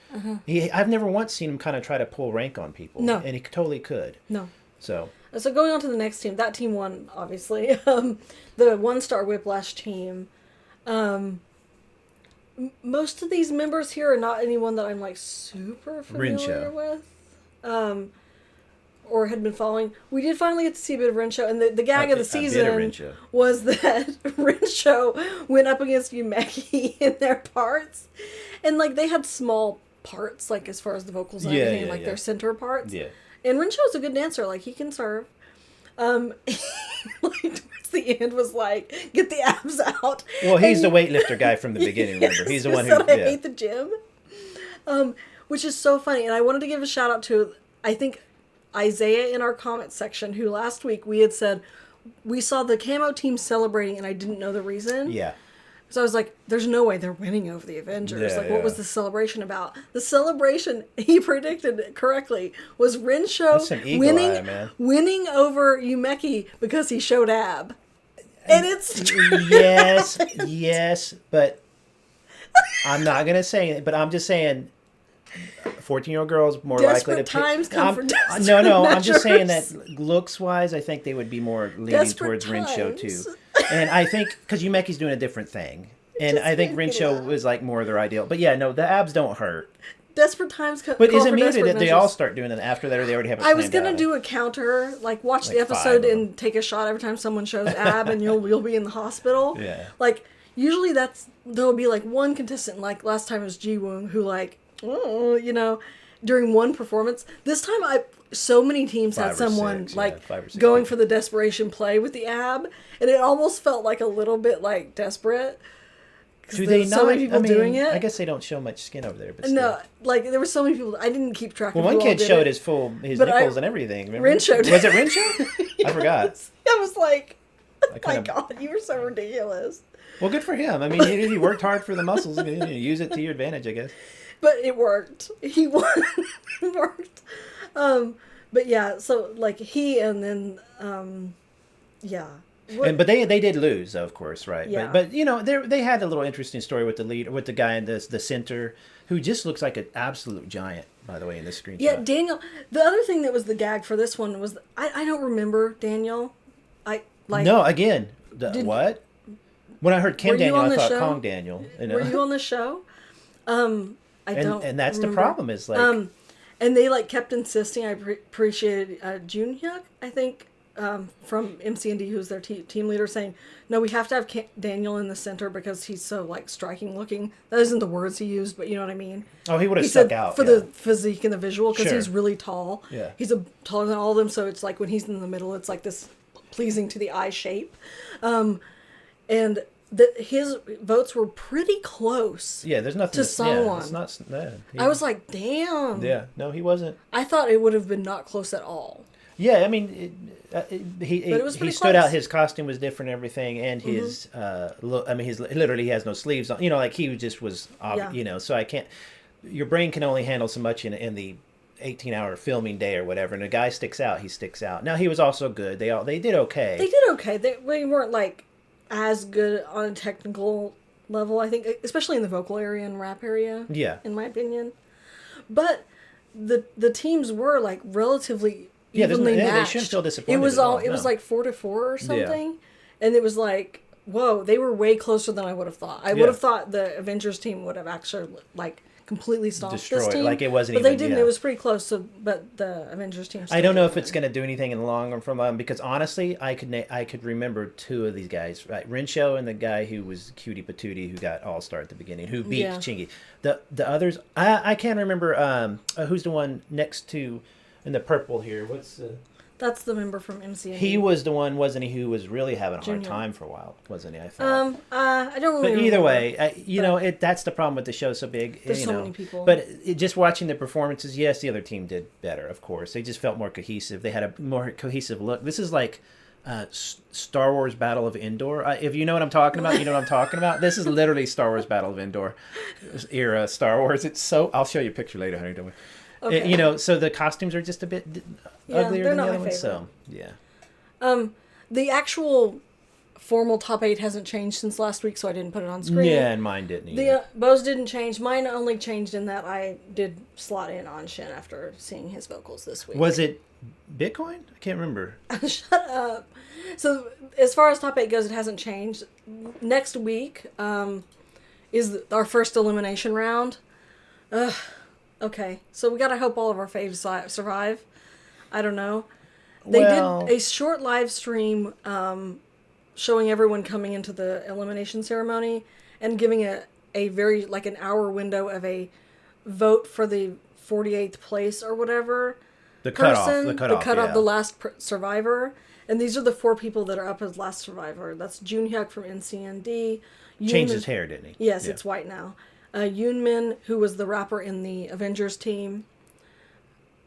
I've never once seen him kind of try to pull rank on people. No. And he totally could. No. So going on to the next team, that team won, obviously. The one-star Whiplash team. Most of these members here are not anyone that I'm super familiar with. Or had been following. We did finally get to see a bit of Rinsho, and the gag of the season was that Rinsho went up against Yumeki in their parts, and they had small parts, as far as the vocals and everything, their center parts. Yeah. And Rinsho's a good dancer, he can serve. Towards the end was get the abs out. Well, he's the weightlifter guy from the beginning. Remember, he's the one who I hate the gym. Which is so funny, and I wanted to give a shout out to, I think, Isaiah in our comment section, who last week we had said we saw the camo team celebrating and I didn't know the reason. Yeah. So I was like, there's no way they're winning over the Avengers. What was the celebration about? The celebration, he predicted correctly, was Rinsho winning over Yumeki because he showed ab. And it's true. Yes, but I'm not gonna say it. But I'm just saying, 14-year-old girls more desperate likely to. Times come for desperate No. measures. I'm just saying that looks wise, I think they would be more leaning Desperate towards Times. Renshaw too. And I think because Yumeki's doing a different thing, and I think Renshaw was like more their ideal. But yeah, no, the abs don't hurt. Desperate Times But call is it for me desperate that they all start doing it after that, or they already have it I was planned gonna out? do a counter, like watch Like the episode 5 of and take a shot every time someone shows ab, and you'll be in the hospital. Yeah. Like usually there'll be like one contestant, like last time it was Ji-woong, who like, oh, you know, during one performance. This time so many teams had someone 5 or 6 going people. for the desperation play with the ab, and it almost felt like a little bit like desperate. Do they not? So many people doing it. I guess they don't show much skin over there, but still. No, like there were so many people. I didn't keep track. Well, of who one all kid did showed it. his But nipples and everything. Remember? Renshaw did. Was it Renshaw? I forgot. I was like, I my kinda- God, you were so ridiculous. Well, good for him. I mean, he worked hard for the muscles. You use it to your advantage, I guess. But it worked. He won. It worked. But yeah, so like he and then yeah. But they did lose, of course, right? Yeah. But you know, they had a little interesting story with the guy in the center who just looks like an absolute giant. By the way, in this screenshot. Yeah, Daniel. The other thing that was the gag for this one was I don't remember Daniel. No, again, what? When I heard Kim Were you Daniel, on I the thought show? Kong Daniel. You know? Were you on the show? I don't. And that's remember. the problem is like. And they like kept insisting. I appreciated Jun Hyuk, I think, from MCND, who's their team leader, saying, "No, we have to have Daniel in the center because he's so like striking looking." That isn't the words he used, but you know what I mean. Oh, he would have He stuck said out for yeah. the physique and the visual because Sure. he's really tall. Yeah. He's taller than all of them, so it's like when he's in the middle, it's like this pleasing to the eye shape, and his votes were pretty close. Yeah, there's nothing to Songwon. It's not. I was like, damn. Yeah, no, he wasn't. I thought it would have been not close at all. Yeah, I mean, he stood out. His costume was different, and everything, and his look. I mean, he literally has no sleeves on. You know, like he just was. Yeah. You know, so I can't. Your brain can only handle so much in the 18-hour filming day or whatever. And a guy sticks out. He sticks out. Now he was also good. They did okay. They did okay. They weren't like as good on a technical level, I think, especially in the vocal area and rap area. Yeah. In my opinion, but the teams were like relatively Yeah, evenly matched. they shouldn't feel disappointed. It was at all. It was No. like 4-4 or something, and it was like, whoa, they were way closer than I would have thought. I would have thought the Avengers team would have actually like completely stomped Destroyed. this team. Like it wasn't but even. they didn't. Yeah. It was pretty close. So, but the Avengers team. I don't know if it's going to do anything in the long run from them because honestly, I could remember 2 of these guys, right? Renshaw and the guy who was Cutie Patootie who got All Star at the beginning, who beat Chingy. The others, I can't remember. Who's the one next to in the purple here? What's the? That's the member from MCND. He was the one, wasn't he, who was really having a hard Junior. time for a while, wasn't he? I thought. I don't really. But either remember. way, that's the problem with the show so big. There's you so know. many people. But just watching the performances, yes, the other team did better, of course. They just felt more cohesive. They had a more cohesive look. This is like Star Wars Battle of Endor. If you know what I'm talking about, you know what I'm talking about. This is literally Star Wars Battle of Endor era Star Wars. It's so. I'll show you a picture later, honey. Don't worry. Okay. So the costumes are just a bit uglier they're than the not other my ones. favorite. So yeah. The actual formal top 8 hasn't changed since last week, so I didn't put it on screen. Yeah, and mine didn't either. The Bose didn't change. Mine only changed in that I did slot in on Shin after seeing his vocals this week. Was it Bitcoin? I can't remember. Shut up. So as far as top 8 goes, it hasn't changed. Next week is our first elimination round. Okay, so we gotta hope all of our faves survive. I don't know. They did a short live stream showing everyone coming into the elimination ceremony and giving a very, like an hour window of a vote for the 48th place or whatever. The cutoff, yeah. The last survivor. And these are the 4 people that are up as last survivor. That's Jun Hyuk from NCND. Changed his hair, didn't he? Yes, Yeah. it's white now. Yoon Min, who was the rapper in the Avengers team,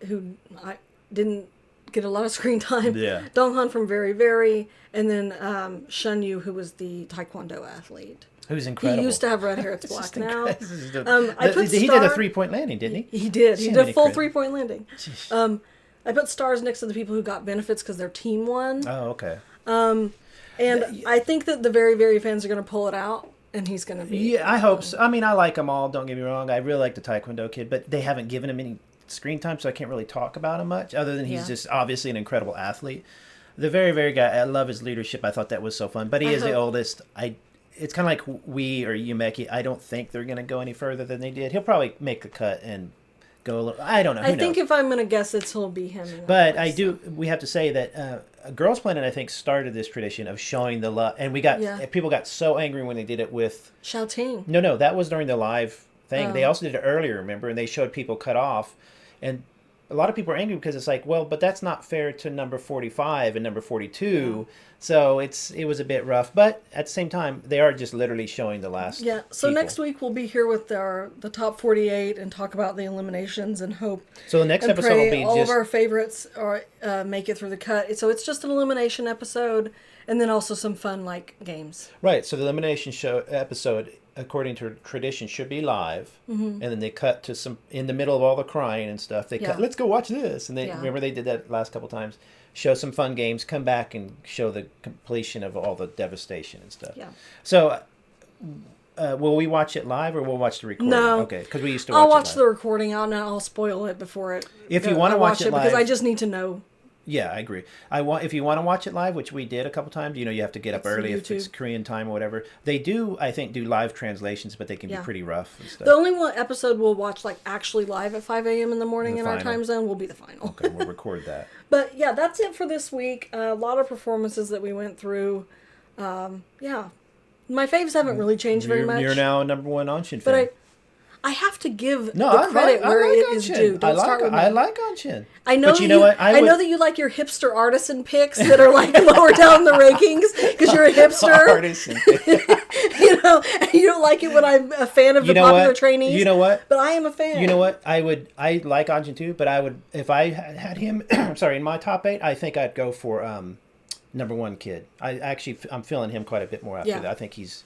who I didn't get a lot of screen time. Yeah. Dong Han from Very Very, and then Shun Yu, who was the Taekwondo athlete. Who's incredible. He used to have red hair. It's black now. He did a 3-point landing, didn't he? He did. He did a full credit. 3-point landing. I put stars next to the people who got benefits because their team won. Oh, okay. And I think that the very, very fans are going to pull it out. And he's going to be... Yeah, I hope so. I mean, I like them all, don't get me wrong. I really like the Taekwondo kid, but they haven't given him any screen time, so I can't really talk about him much, other than he's just obviously an incredible athlete. The very, very guy, I love his leadership. I thought that was so fun. But he is the oldest. It's kind of like we or Yumeki. I don't think they're going to go any further than they did. He'll probably make the cut and go a little... I don't know. I think if I'm going to guess, he'll be him. But we have to say that Girls Planet, I think, started this tradition of showing the love. And people got so angry when they did it with... Xiaoting. No, that was during the live thing. They also did it earlier, remember? And they showed people cut off. And a lot of people are angry because it's like, well, but that's not fair to number 45 and number 42. Yeah. So it was a bit rough. But at the same time, they are just literally showing the last so people. Next week we'll be here with the top 48 and talk about the eliminations and hope. So the next episode will be all of our favorites make it through the cut. So it's just an elimination episode and then also some fun like games. Right. So the elimination episode, according to tradition, should be live, and then they cut to some in the middle of all the crying and stuff. They cut. Let's go watch this, and they remember they did that last couple times. Show some fun games, come back and show the completion of all the devastation and stuff. Yeah. So, will we watch it live or we'll watch the recording? No. Okay, because we used to watch it I'll watch live. the recording out and I'll spoil it before it. If you want to watch it live, because I just need to know. Yeah, I agree. If you want to watch it live, which we did a couple times, you have to get up early if it's Korean time or whatever. They do, I think, do live translations, but they can be pretty rough and stuff. The only one episode we'll watch actually live at 5 a.m. in the morning in our time zone will be the final. Okay, we'll record that. But yeah, that's it for this week. A lot of performances that we went through. My faves haven't really changed very much. You're now a number one Anshin fan. But I have to give the credit where it is due. Don't start with me. I like Anshin. I know, I know that you like your hipster artisan picks that are lower down the rankings because you're a hipster. Artisan. You don't like it when I'm a fan of the popular trainees. You know what? But I am a fan. You know what? I like Anshin too, but I would, if I had him, in my top 8, I think I'd go for number 1 kid. I'm feeling him quite a bit more after that. I think he's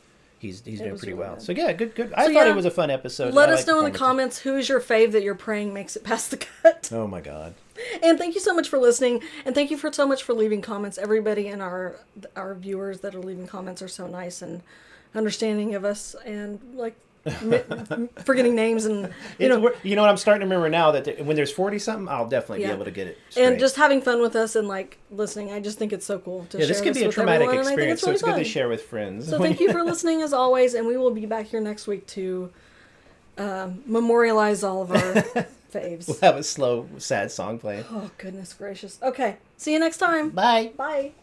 doing pretty well. Good. So yeah, good. I thought it was a fun episode. Let us know in the comments who's your fave that you're praying makes it past the cut. Oh my God. And thank you so much for listening, and thank you so much for leaving comments. Everybody in our viewers that are leaving comments are so nice and understanding of us, and forgetting names and you know what I'm starting to remember now that when there's 40 something, I'll definitely be able to get it straight. And just having fun with us and listening. I just think it's so cool to share this could be a traumatic experience, so it's good to share with friends. So thank you for listening as always, and we will be back here next week to memorialize all of our faves. We'll have a slow, sad song playing. Oh goodness gracious. Okay, see you next time. Bye. Bye.